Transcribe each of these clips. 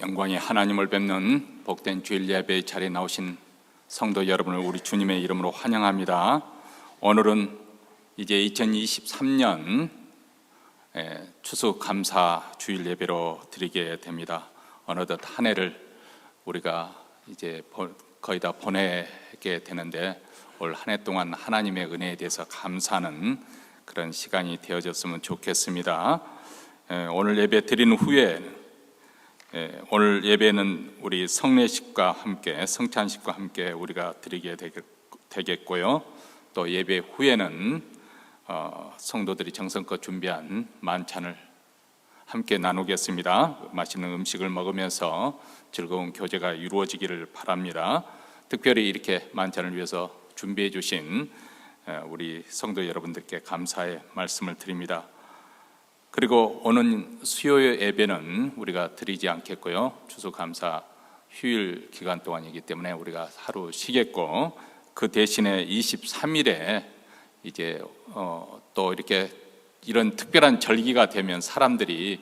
영광의 하나님을 뵙는 복된 주일 예배의 자리에 나오신 성도 여러분을 우리 주님의 이름으로 환영합니다. 오늘은 이제 2023년 추수감사 주일 예배로 드리게 됩니다. 어느덧 한 해를 우리가 이제 거의 다 보내게 되는데 올 한 해 동안 하나님의 은혜에 대해서 감사하는 그런 시간이 되어졌으면 좋겠습니다. 오늘 예배 드린 후에 오늘 예배는 우리 성례식과 함께 성찬식과 함께 우리가 드리게 되겠고요. 또 예배 후에는 성도들이 정성껏 준비한 만찬을 함께 나누겠습니다. 맛있는 음식을 먹으면서 즐거운 교제가 이루어지기를 바랍니다. 특별히 이렇게 만찬을 위해서 준비해 주신 우리 성도 여러분들께 감사의 말씀을 드립니다. 그리고 오는 수요 예배는 우리가 드리지 않겠고요. 추수감사 휴일 기간 동안이기 때문에 우리가 하루 쉬겠고, 그 대신에 23일에 이제 또 이렇게 이런 특별한 절기가 되면 사람들이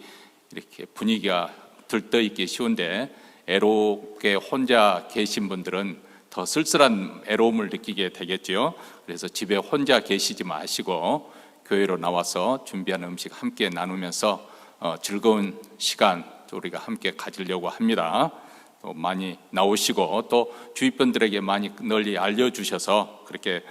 이렇게 분위기가 들떠있기 쉬운데, 애롭게 혼자 계신 분들은 더 쓸쓸한 애로움을 느끼게 되겠지요. 그래서 집에 혼자 계시지 마시고 교회로 나와서 준비한 음식 함께 나누면서 즐거운 시간 우리가 함께 가지려고 합니다. 또 많이 나오시고 또 주위 분들에게 많이 널리 알려주셔서 그렇게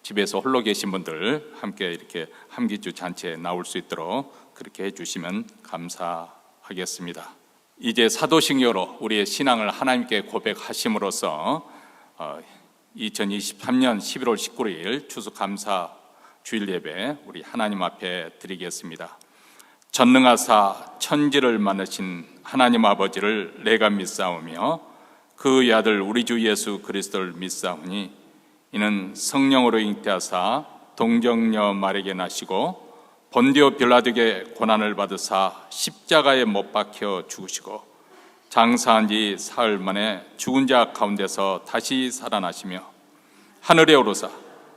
집에서 홀로 계신 분들 함께 이렇게 함기주 잔치에 나올 수 있도록 그렇게 해주시면 감사하겠습니다. 이제 사도신경으로 우리의 신앙을 하나님께 고백하심으로써 2023년 11월 19일 추수감사 주일 예배 우리 하나님 앞에 드리겠습니다. 전능하사 천지를 만드신 하나님 아버지를 내가 믿사오며 그의 아들 우리 주 예수 그리스도를 믿사오니 이는 성령으로 잉태하사 동정녀 마리아에게 나시고 본디오 빌라도에게 고난을 받으사 십자가에 못 박혀 죽으시고 장사한 지 사흘 만에 죽은 자 가운데서 다시 살아나시며 하늘에 오르사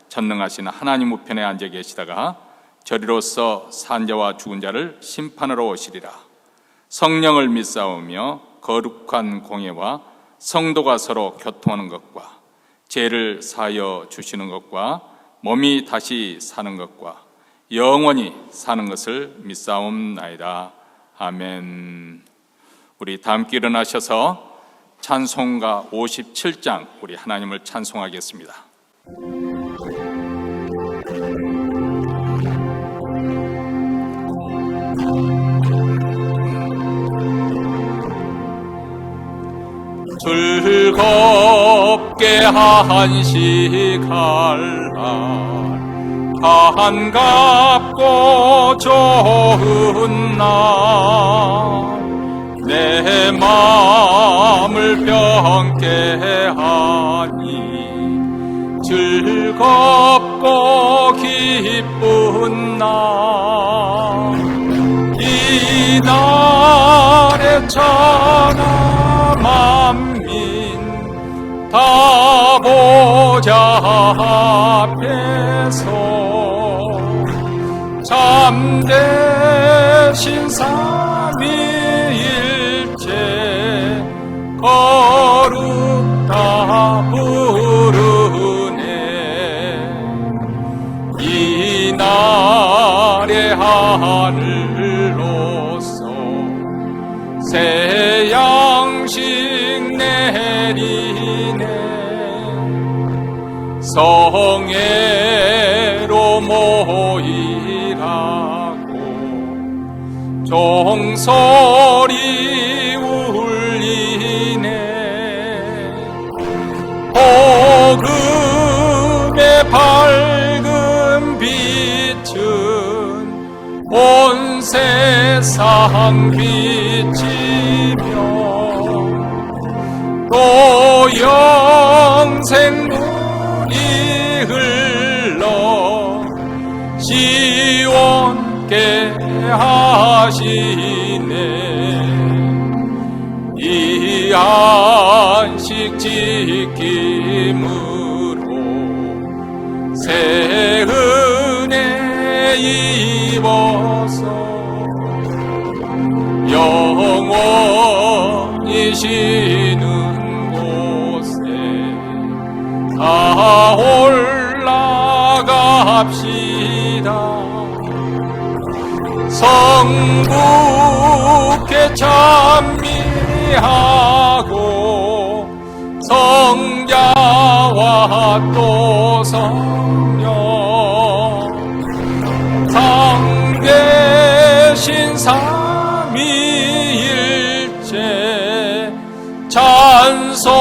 전능하신 하나님 우편에 앉아 계시다가 저리로서 산 자와 죽은 자를 심판하러 오시리라. 성령을 믿사오며 거룩한 공예와 성도가 서로 교통하는 것과 죄를 사하여 주시는 것과 몸이 다시 사는 것과 영원히 사는 것을 믿사옵나이다. 아멘. 우리 다 함께 일어나셔서 찬송가 57장 우리 하나님을 찬송하겠습니다. 즐겁게 한식할 날 반갑고 좋은 날 내 마음을 병케 하니 즐겁고 기쁜 날 이 날에 천하 만민 다 보좌 앞에서 참되신 삼위일체 거룩다 부르네. 이 날의 하늘로서 새 양식 내리네. 성회로 모이라고 종소리 울리네. 복음의 밝은 빛은 온 세상 비치며 또 영생 물이 흘러 시원케 하시네. 이 안식 지킴으로 새 은혜 입어서 영원 계시는 곳에 다 올라갑시다. 성부께 찬미하고 성자와 또 성령 상대신 삼위일체 찬송할지어다.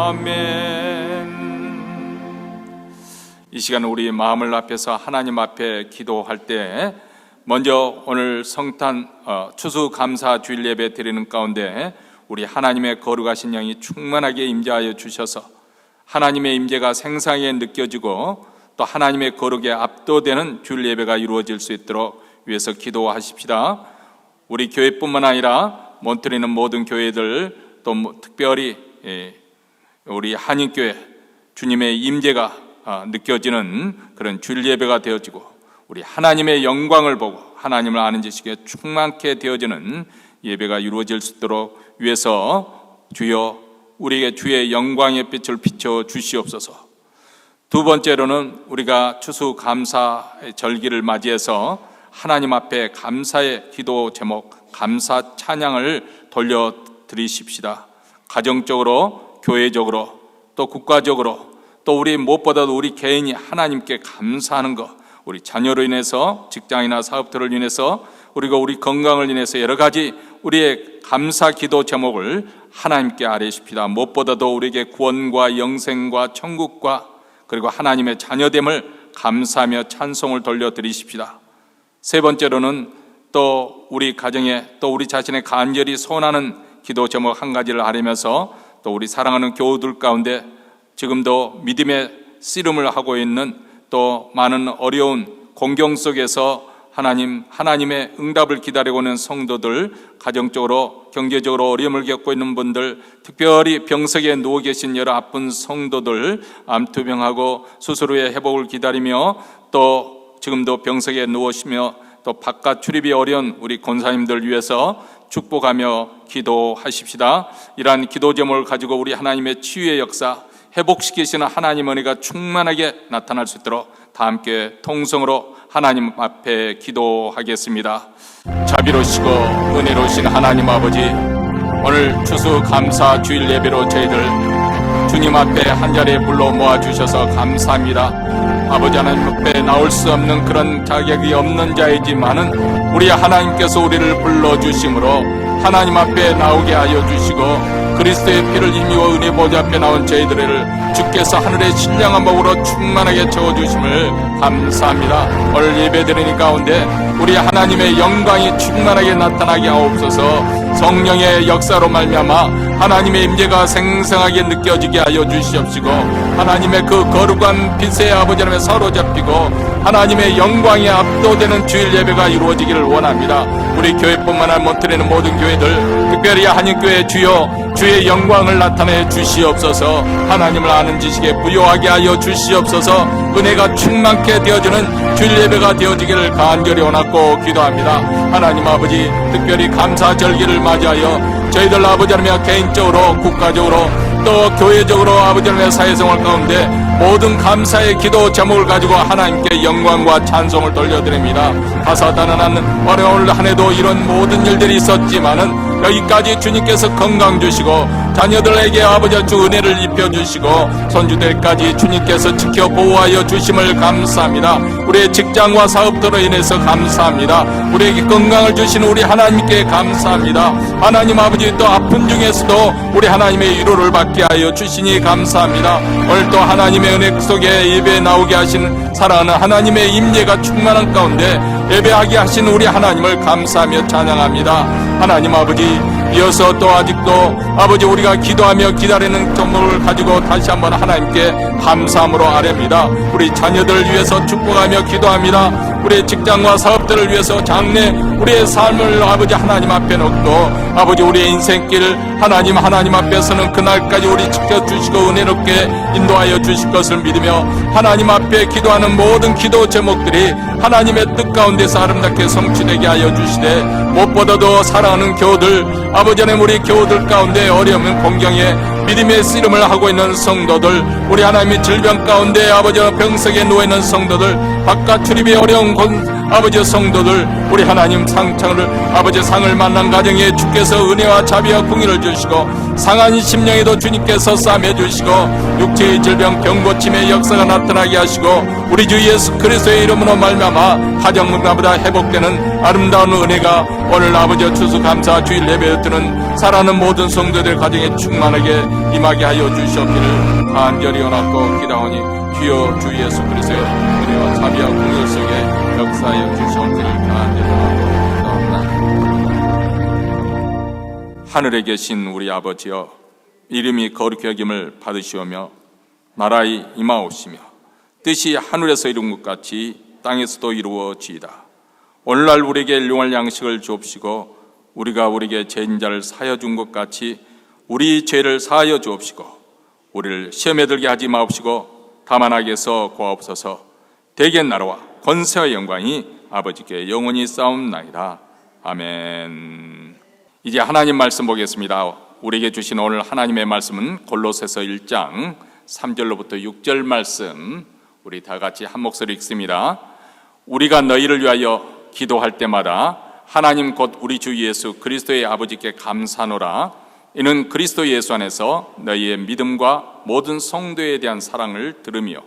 아멘. 이 시간 우리 마음을 앞에서 하나님 앞에 기도할 때 먼저 오늘 성탄 추수감사 주일 예배 드리는 가운데 우리 하나님의 거룩하신 영이 충만하게 임재하여 주셔서 하나님의 임재가 생생하게 느껴지고 또 하나님의 거룩에 압도되는 주일 예배가 이루어질 수 있도록 위해서 기도하십시다. 우리 교회뿐만 아니라 몬트리는 모든 교회들 또 특별히 우리 한인교회 주님의 임재가 느껴지는 그런 주일 예배가 되어지고 우리 하나님의 영광을 보고 하나님을 아는 지식에 충만케 되어지는 예배가 이루어질 수 있도록 위해서 주여 우리에게 주의 영광의 빛을 비춰 주시옵소서. 두 번째로는 우리가 추수감사 절기를 맞이해서 하나님 앞에 감사의 기도 제목, 감사 찬양을 돌려드리십시다. 가정적으로, 교회적으로, 또 국가적으로, 또 우리 무엇보다도 우리 개인이 하나님께 감사하는 것, 우리 자녀로 인해서, 직장이나 사업들을 인해서, 우리가 우리 건강을 인해서 여러 가지 우리의 감사 기도 제목을 하나님께 아뢰십시다. 무엇보다도 우리에게 구원과 영생과 천국과 그리고 하나님의 자녀됨을 감사하며 찬송을 돌려드리십시다. 세 번째로는 또 우리 가정에 또 우리 자신의 간절히 소원하는 기도 제목 한 가지를 아뢰면서 또 우리 사랑하는 교우들 가운데 지금도 믿음의 씨름을 하고 있는 또 많은 어려운 공경 속에서 하나님의 응답을 기다리고 있는 성도들, 가정적으로 경제적으로 어려움을 겪고 있는 분들, 특별히 병석에 누워 계신 여러 아픈 성도들, 암투병하고 수술 후에 회복을 기다리며 또 지금도 병석에 누우시며 또 바깥 출입이 어려운 우리 권사님들 위해서 축복하며 기도하십시다. 이러한 기도 제목을 가지고 우리 하나님의 치유의 역사, 회복시키시는 하나님의 은혜가 충만하게 나타날 수 있도록 다 함께 통성으로 하나님 앞에 기도하겠습니다. 자비로우시고 은혜로우신 하나님 아버지, 오늘 추수감사 주일 예배로 저희들 주님 앞에 한자리에 불러 모아주셔서 감사합니다. 아버지 하나님 앞에 나올 수 없는 그런 자격이 없는 자이지만은 우리 하나님께서 우리를 불러주심으로 하나님 앞에 나오게 하여 주시고 그리스도의 피를 힘입어 은혜 보좌 앞에 나온 저희들을 주께서 하늘의 신령한 복으로 충만하게 채워주심을 감사합니다. 오늘 예배드리는 가운데 우리 하나님의 영광이 충만하게 나타나게 하옵소서. 성령의 역사로 말미암아 하나님의 임재가 생생하게 느껴지게 하여 주시옵시고 하나님의 그 거룩한 빛의 아버지 하나님에 사로잡히고 하나님의 영광이 압도되는 주일 예배가 이루어지기를 원합니다. 우리 교회뿐만 아니라 몬트리는 모든 교회들, 특별히 한인교회 주여 주의 영광을 나타내 주시옵소서. 하나님을 아는 지식에 부요하게 하여 주시옵소서. 은혜가 충만케 되어지는 주일 예배가 되어지기를 간절히 원하고 기도합니다. 하나님 아버지, 특별히 감사 절기를 맞이하여 저희들 아버지 하나님 개인적으로 국가적으로 또 교회적으로 아버지 하나님의 사회생활 가운데 모든 감사의 기도 제목을 가지고 하나님께 영광과 찬송을 돌려드립니다. 다사다난한 어려운 한 해도 이런 모든 일들이 있었지만은 여기까지 주님께서 건강 주시고 자녀들에게 아버지 주 은혜를 입혀주시고 손주들까지 주님께서 지켜 보호하여 주심을 감사합니다. 우리의 직장과 사업들로 인해서 감사합니다. 우리에게 건강을 주시는 우리 하나님께 감사합니다. 하나님 아버지, 또 아픈 중에서도 우리 하나님의 위로를 받게 하여 주시니 감사합니다. 오늘 또 하나님의 은혜 속에 예배에 나오게 하신 사랑하는 하나님의 임재가 충만한 가운데 예배하게 하신 우리 하나님을 감사하며 찬양합니다. 하나님 아버지, 이어서 또 아직도 아버지 우리가 기도하며 기다리는 점을 가지고 다시 한번 하나님께 감사함으로 아뢰입니다. 우리 자녀들 위해서 축복하며 기도합니다. 우리의 직장과 사업들을 위해서 장래 우리의 삶을 아버지 하나님 앞에 놓고 아버지 우리의 인생길 하나님 앞에서는 그날까지 우리 지켜주시고 은혜롭게 인도하여 주실 것을 믿으며 하나님 앞에 기도하는 모든 기도 제목들이 하나님의 뜻 가운데서 아름답게 성취되게 하여 주시되 무엇보다도 사랑하는 교우들 아버지 하나님 우리 교우들 가운데 어려운 공경에 믿음의 씨름을 하고 있는 성도들 우리 하나님의 질병 가운데 아버지 병석에 누워있는 성도들 바깥 출입이 어려운 아버지 성도들 우리 하나님 아버지 상을 만난 가정에 주께서 은혜와 자비와 공의를 주시고 상한 심령에도 주님께서 싸매 주시고 육체의 질병 병고침의 역사가 나타나게 하시고 우리 주 예수 그리스도의 이름으로 말미암아 가정문화보다 회복되는 아름다운 은혜가 오늘 아버지 추수감사 주일 예배에 드는 사랑하는 모든 성도들 가정에 충만하게 임하게 하여 주시옵기를 간절히 원하고 기도하오니 주여 주 예수 그리스도의 은혜와 자비와 공의 속에 역사하여 주시옵기를 간절히 원하고 기도합니다. 하늘에 계신 우리 아버지여 이름이 거룩히 여김을 받으시오며 나라의 임하옵시며 뜻이 하늘에서 이룬 것 같이 땅에서도 이루어지이다. 오늘날 우리에게 일용할 양식을 주옵시고 우리가 우리에게 죄인 자를 사하여 준 것 같이 우리 죄를 사하여 주옵시고 우리를 시험에 들게 하지 마옵시고 다만 악에서 구하옵소서. 대개 나라와 권세와 영광이 아버지께 영원히 싸움나이다. 아멘. 이제 하나님 말씀 보겠습니다. 우리에게 주신 오늘 하나님의 말씀은 골로새서 1장 3절로부터 6절 말씀 우리 다 같이 한 목소리 읽습니다. 우리가 너희를 위하여 기도할 때마다 하나님 곧 우리 주 예수 그리스도의 아버지께 감사하노라. 이는 그리스도 예수 안에서 너희의 믿음과 모든 성도에 대한 사랑을 들으며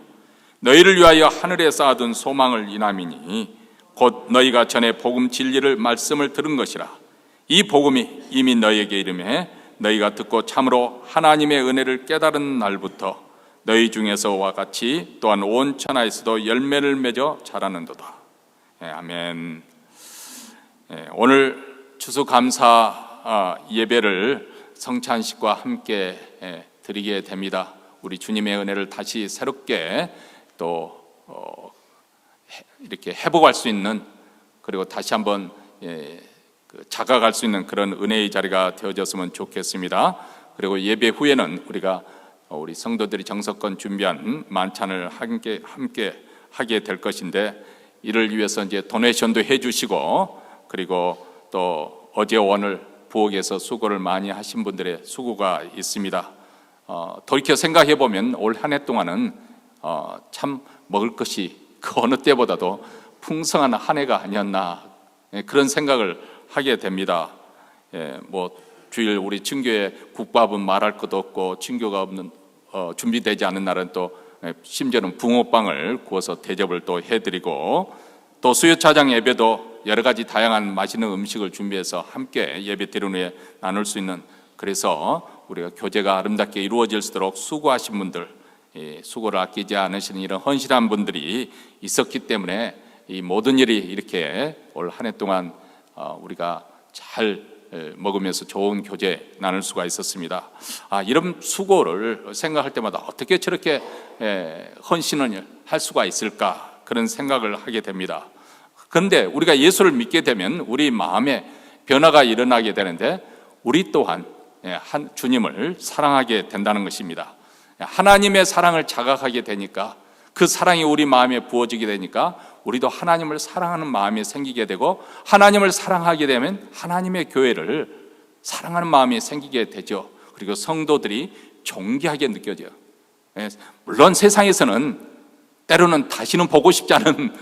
너희를 위하여 하늘에 쌓아둔 소망을 인함이니 곧 너희가 전에 복음 진리를 말씀을 들은 것이라. 이 복음이 이미 너희에게 이름해 너희가 듣고 참으로 하나님의 은혜를 깨달은 날부터 너희 중에서와 같이 또한 온 천하에서도 열매를 맺어 자라는도다. 아멘. 오늘 추수감사 예배를 성찬식과 함께 드리게 됩니다. 우리 주님의 은혜를 다시 새롭게 또 이렇게 회복할 수 있는 그리고 다시 한번 자각할 수 있는 그런 은혜의 자리가 되어졌으면 좋겠습니다. 그리고 예배 후에는 우리 성도들이 정석권 준비한 만찬을 함께 하게 될 것인데 이를 위해서 이제 도네이션도 해주시고 그리고 또 어제 오늘 부엌에서 수고를 많이 하신 분들의 수고가 있습니다. 돌이켜 생각해 보면 올 한 해 동안은 참 먹을 것이 그 어느 때보다도 풍성한 한 해가 아니었나 그런 생각을 하게 됩니다. 주일 우리 친교에 국밥은 말할 것도 없고 친교가 준비되지 않은 날은 또 심지어는 붕어빵을 구워서 대접을 또 해드리고 또 수요차장 예배도 여러 가지 다양한 맛있는 음식을 준비해서 함께 예배 드린 후에 나눌 수 있는 그래서 우리가 교제가 아름답게 이루어질 수 있도록 수고하신 분들 수고를 아끼지 않으시는 이런 헌신한 분들이 있었기 때문에 이 모든 일이 이렇게 올 한 해 동안 우리가 잘 먹으면서 좋은 교제 나눌 수가 있었습니다. 이런 수고를 생각할 때마다 어떻게 저렇게 헌신을 할 수가 있을까 그런 생각을 하게 됩니다. 그런데 우리가 예수를 믿게 되면 우리 마음에 변화가 일어나게 되는데 우리 또한 주님을 사랑하게 된다는 것입니다. 하나님의 사랑을 자각하게 되니까 그 사랑이 우리 마음에 부어지게 되니까 우리도 하나님을 사랑하는 마음이 생기게 되고 하나님을 사랑하게 되면 하나님의 교회를 사랑하는 마음이 생기게 되죠. 그리고 성도들이 존귀하게 느껴져요. 물론 세상에서는 때로는 다시는 보고 싶지 않은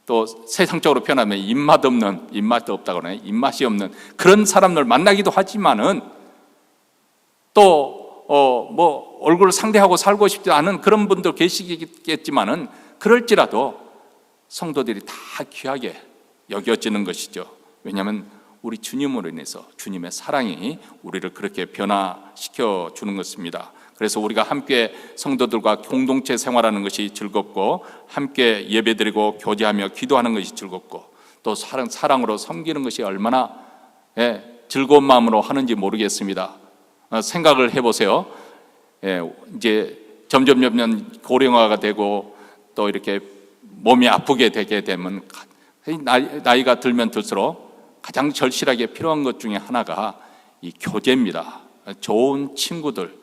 또 세상적으로 표현하면 입맛도 없다고 그러네. 입맛이 없는 그런 사람들 만나기도 하지만은 또 얼굴을 상대하고 살고 싶지 않은 그런 분도 계시겠지만은 그럴지라도 성도들이 다 귀하게 여겨지는 것이죠. 왜냐하면 우리 주님으로 인해서 주님의 사랑이 우리를 그렇게 변화시켜 주는 것입니다. 그래서 우리가 함께 성도들과 공동체 생활하는 것이 즐겁고 함께 예배드리고 교제하며 기도하는 것이 즐겁고 또 사랑으로 섬기는 것이 얼마나 즐거운 마음으로 하는지 모르겠습니다. 생각을 해보세요. 이제 점점 고령화가 되고 또 이렇게 몸이 아프게 되게 되면 나이가 들면 들수록 가장 절실하게 필요한 것 중에 하나가 이 교제입니다. 좋은 친구들,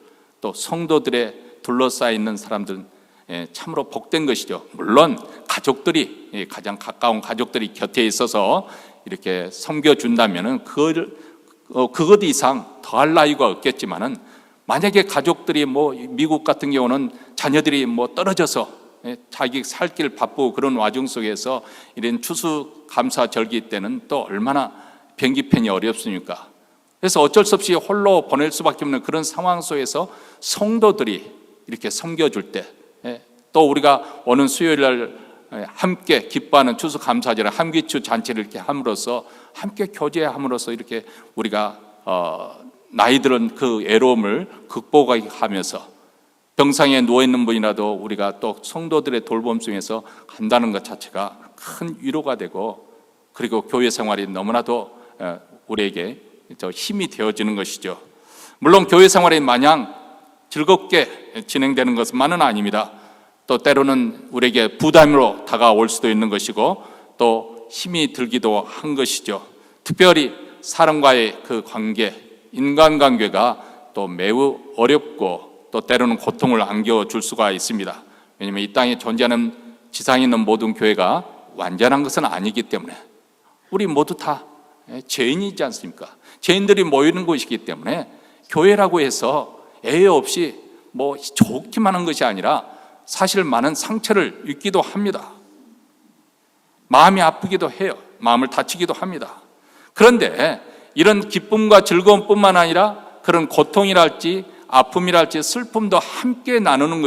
또 성도들의 둘러싸여 있는 사람들, 참으로 복된 것이죠. 물론 가족들이, 가장 가까운 가족들이 곁에 있어서 이렇게 섬겨준다면 그것 이상 더할 나위가 없겠지만은, 만약에 가족들이 미국 같은 경우는 자녀들이 떨어져서 자기 살 길 바쁘고 그런 와중 속에서 이런 추수감사절기 때는 또 얼마나 비행기편이 어렵습니까? 그래서 어쩔 수 없이 홀로 보낼 수밖에 없는 그런 상황 속에서 성도들이 이렇게 섬겨줄 때, 또 우리가 오는 수요일 날 함께 기뻐하는 추수감사절 함기추 잔치를 이렇게 함으로써, 함께 교제함으로써 이렇게 우리가 나이 들은 그 애로움을 극복하면서 병상에 누워있는 분이라도 우리가 또 성도들의 돌봄 중에서 간다는 것 자체가 큰 위로가 되고, 그리고 교회 생활이 너무나도 우리에게 힘이 되어지는 것이죠. 물론 교회 생활이 마냥 즐겁게 진행되는 것만은 아닙니다. 또 때로는 우리에게 부담으로 다가올 수도 있는 것이고, 또 힘이 들기도 한 것이죠. 특별히 사람과의 그 관계, 인간관계가 또 매우 어렵고 또 때로는 고통을 안겨줄 수가 있습니다. 왜냐하면 이 땅에 존재하는 지상에 있는 모든 교회가 완전한 것은 아니기 때문에, 우리 모두 다 죄인이지 않습니까? 죄인들이 모이는 곳이기 때문에 교회라고 해서 애애 없이 좋기만 한 것이 아니라 사실 많은 상처를 입기도 합니다. 마음이 아프기도 해요. 마음을 다치기도 합니다. 그런데 이런 기쁨과 즐거움뿐만 아니라 그런 고통이랄지 아픔이랄지 슬픔도 함께 나누는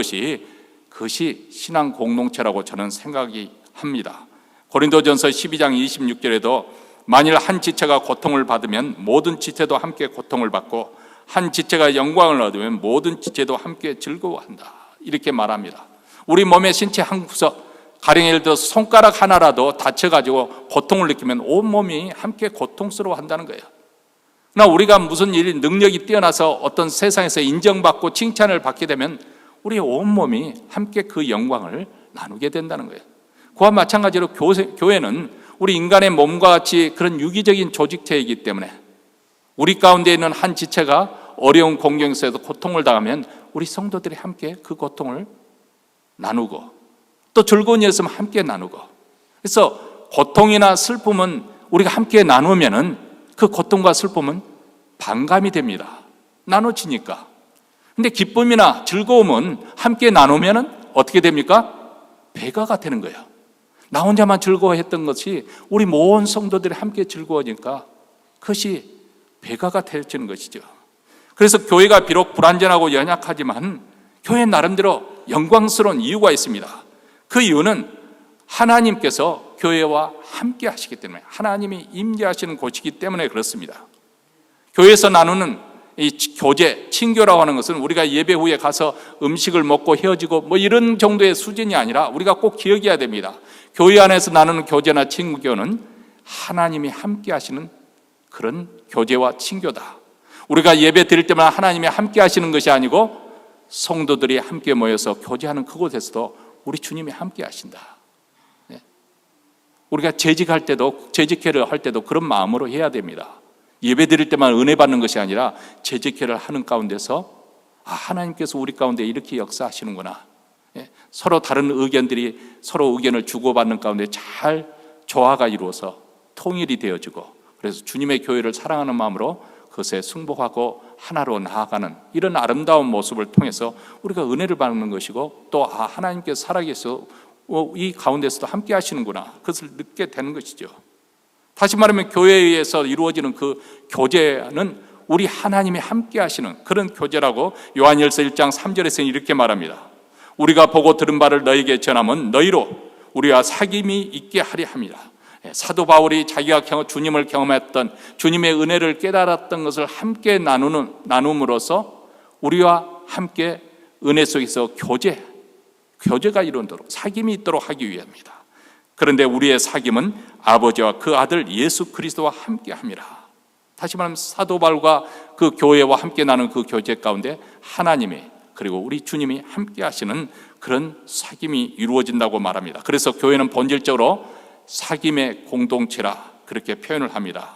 그것이 신앙 공동체라고 저는 생각이 합니다. 고린도전서 12장 26절에도 만일 한 지체가 고통을 받으면 모든 지체도 함께 고통을 받고, 한 지체가 영광을 얻으면 모든 지체도 함께 즐거워한다, 이렇게 말합니다. 우리 몸의 신체 한 구석, 가령 예를 들어서 손가락 하나라도 다쳐가지고 고통을 느끼면 온몸이 함께 고통스러워한다는 거예요. 그러나 우리가 무슨 일, 능력이 뛰어나서 어떤 세상에서 인정받고 칭찬을 받게 되면 우리 온몸이 함께 그 영광을 나누게 된다는 거예요. 그와 마찬가지로 교회는 우리 인간의 몸과 같이 그런 유기적인 조직체이기 때문에, 우리 가운데 있는 한 지체가 어려운 공경에서 고통을 당하면 우리 성도들이 함께 그 고통을 나누고, 또 즐거운 일 있으면 함께 나누고, 그래서 고통이나 슬픔은 우리가 함께 나누면은 그 고통과 슬픔은 반감이 됩니다. 나눠지니까. 근데 기쁨이나 즐거움은 함께 나누면은 어떻게 됩니까? 배가가 되는 거예요. 나 혼자만 즐거워했던 것이 우리 모든 성도들이 함께 즐거워지니까 그것이 배가가 되어지는 것이죠. 그래서 교회가 비록 불완전하고 연약하지만 교회 나름대로 영광스러운 이유가 있습니다. 그 이유는 하나님께서 교회와 함께 하시기 때문에, 하나님이 임재하시는 곳이기 때문에 그렇습니다. 교회에서 나누는 이 교제, 친교라고 하는 것은 우리가 예배 후에 가서 음식을 먹고 헤어지고 이런 정도의 수준이 아니라 우리가 꼭 기억해야 됩니다. 교회 안에서 나누는 교제나 친교는 하나님이 함께 하시는 그런 교제와 친교다. 우리가 예배 드릴 때마다 하나님이 함께 하시는 것이 아니고 성도들이 함께 모여서 교제하는 그곳에서도 우리 주님이 함께 하신다. 우리가 재직할 때도, 재직회를 할 때도 그런 마음으로 해야 됩니다. 예배 드릴 때만 은혜 받는 것이 아니라 재직회를 하는 가운데서 하나님께서 우리 가운데 이렇게 역사하시는구나. 서로 다른 의견들이 서로 의견을 주고받는 가운데 잘 조화가 이루어서 통일이 되어지고, 그래서 주님의 교회를 사랑하는 마음으로 그것에 승복하고 하나로 나아가는 이런 아름다운 모습을 통해서 우리가 은혜를 받는 것이고, 또 하나님께서 살아계셔 이 가운데서도 함께 하시는구나, 그것을 느끼게 되는 것이죠. 다시 말하면 교회에서 이루어지는 그 교제는 우리 하나님이 함께 하시는 그런 교제라고 요한일서 1장 3절에서는 이렇게 말합니다. 우리가 보고 들은 바를 너에게 전하면 너희로 우리와 사귐이 있게 하려 함이라. 사도 바울이 자기가 주님을 경험했던, 주님의 은혜를 깨달았던 것을 함께 나눔으로써 우리와 함께 은혜 속에서 교제가 이루도록, 사귐이 있도록 하기 위함이다. 그런데 우리의 사귐은 아버지와 그 아들 예수 그리스도와 함께 함이라. 다시 말하면 사도 바울과 그 교회와 함께 나눈 그 교제 가운데 하나님이, 그리고 우리 주님이 함께 하시는 그런 사귐이 이루어진다고 말합니다. 그래서 교회는 본질적으로 사귐의 공동체라 그렇게 표현을 합니다.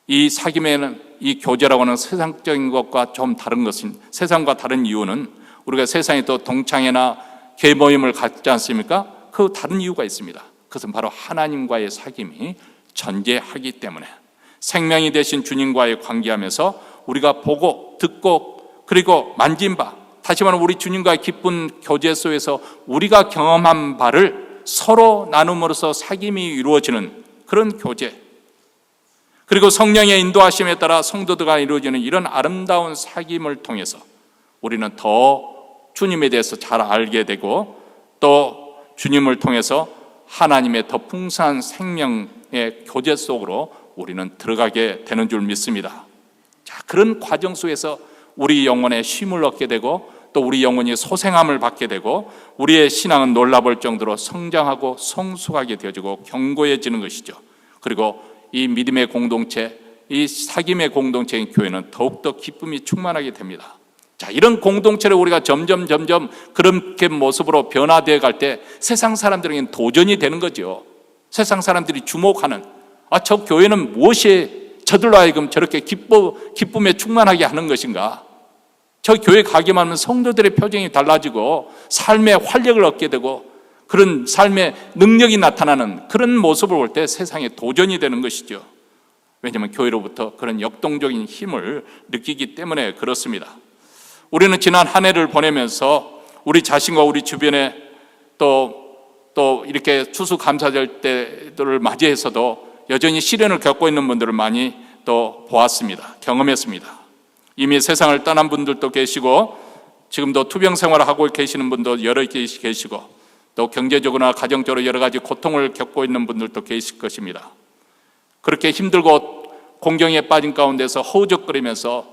이 사귐에는 이 교제라고 하는 세상적인 것과 좀 다른 것인, 세상과 다른 이유는 우리가 세상에 또 동창회나 교회 모임을 갖지 않습니까? 그 다른 이유가 있습니다. 그것은 바로 하나님과의 사귐이 전제하기 때문에 생명이 되신 주님과의 관계하면서 우리가 보고 듣고 그리고 만진 바, 다시 말하면 우리 주님과의 기쁜 교제 속에서 우리가 경험한 바를 서로 나눔으로써 사귐이 이루어지는 그런 교제, 그리고 성령의 인도하심에 따라 성도들과 이루어지는 이런 아름다운 사귐을 통해서 우리는 더 주님에 대해서 잘 알게 되고 또 주님을 통해서 하나님의 더 풍성한 생명의 교제 속으로 우리는 들어가게 되는 줄 믿습니다. 자, 그런 과정 속에서 우리 영혼에 쉼을 얻게 되고 또 우리 영혼이 소생함을 받게 되고 우리의 신앙은 놀라볼 정도로 성장하고 성숙하게 되어지고 견고해지는 것이죠. 그리고 이 믿음의 공동체, 이 사귐의 공동체인 교회는 더욱더 기쁨이 충만하게 됩니다. 자, 이런 공동체를 우리가 점점 그렇게 모습으로 변화되어 갈 때 세상 사람들에게는 도전이 되는 거죠. 세상 사람들이 주목하는, 저 교회는 무엇이 저들로 하여금 저렇게 기쁨에 충만하게 하는 것인가? 저 교회 가기만 하면 성도들의 표정이 달라지고 삶의 활력을 얻게 되고 그런 삶의 능력이 나타나는 그런 모습을 볼 때 세상에 도전이 되는 것이죠. 왜냐하면 교회로부터 그런 역동적인 힘을 느끼기 때문에 그렇습니다. 우리는 지난 한 해를 보내면서 우리 자신과 우리 주변에 또 이렇게 추수감사절 때들을 맞이해서도 여전히 시련을 겪고 있는 분들을 많이 또 보았습니다. 경험했습니다. 이미 세상을 떠난 분들도 계시고 지금도 투병 생활을 하고 계시는 분도 여러 계시고 또 경제적으로나 가정적으로 여러 가지 고통을 겪고 있는 분들도 계실 것입니다. 그렇게 힘들고 공경에 빠진 가운데서 허우적거리면서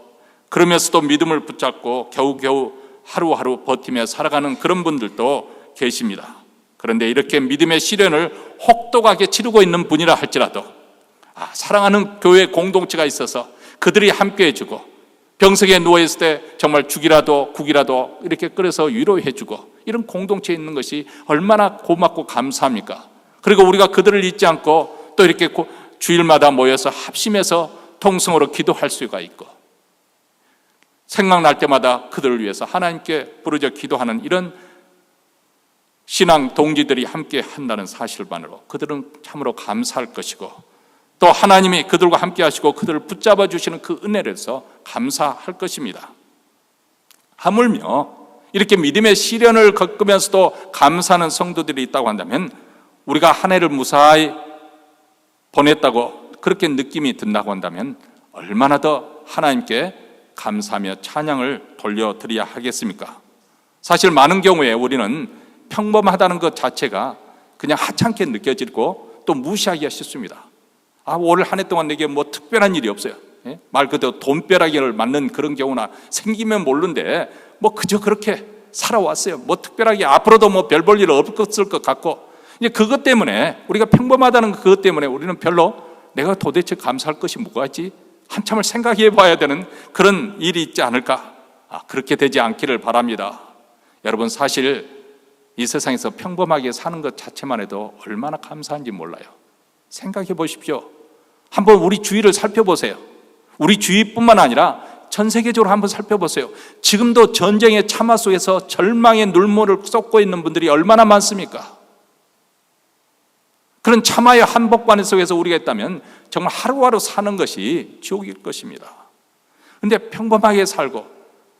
그러면서도 믿음을 붙잡고 겨우겨우 하루하루 버티며 살아가는 그런 분들도 계십니다. 그런데 이렇게 믿음의 시련을 혹독하게 치르고 있는 분이라 할지라도 사랑하는 교회 공동체가 있어서 그들이 함께 해주고 병석에 누워있을 때 정말 죽이라도 국이라도 이렇게 끓여서 위로해주고 이런 공동체에 있는 것이 얼마나 고맙고 감사합니까? 그리고 우리가 그들을 잊지 않고 또 이렇게 주일마다 모여서 합심해서 통성으로 기도할 수가 있고 생각날 때마다 그들을 위해서 하나님께 부르짖어 기도하는 이런 신앙 동지들이 함께 한다는 사실만으로 그들은 참으로 감사할 것이고 또 하나님이 그들과 함께 하시고 그들을 붙잡아 주시는 그 은혜로서 감사할 것입니다. 하물며 이렇게 믿음의 시련을 겪으면서도 감사하는 성도들이 있다고 한다면 우리가 한 해를 무사히 보냈다고 그렇게 느낌이 든다고 한다면 얼마나 더 하나님께 감사하며 찬양을 돌려드려야 하겠습니까? 사실 많은 경우에 우리는 평범하다는 것 자체가 그냥 하찮게 느껴지고 또 무시하기가 쉽습니다. 올 한 해 동안 내게 뭐 특별한 일이 없어요. 말 그대로 돈벼락을 맞는 그런 경우나 생기면 모르는데 뭐 그저 그렇게 살아왔어요. 뭐 특별하게 앞으로도 뭐 별 볼 일 없을 것 같고 이제 그것 때문에 우리가 평범하다는 그것 때문에 우리는 별로 내가 도대체 감사할 것이 뭐가 있지? 한참을 생각해 봐야 되는 그런 일이 있지 않을까? 그렇게 되지 않기를 바랍니다. 여러분 사실 이 세상에서 평범하게 사는 것 자체만 해도 얼마나 감사한지 몰라요. 생각해 보십시오. 한번 우리 주위를 살펴보세요. 우리 주위뿐만 아니라 전 세계적으로 한번 살펴보세요. 지금도 전쟁의 참화 속에서 절망의 눈물을 쏟고 있는 분들이 얼마나 많습니까? 그런 참화의 한복판 속에서 우리가 있다면 정말 하루하루 사는 것이 지옥일 것입니다. 그런데 평범하게 살고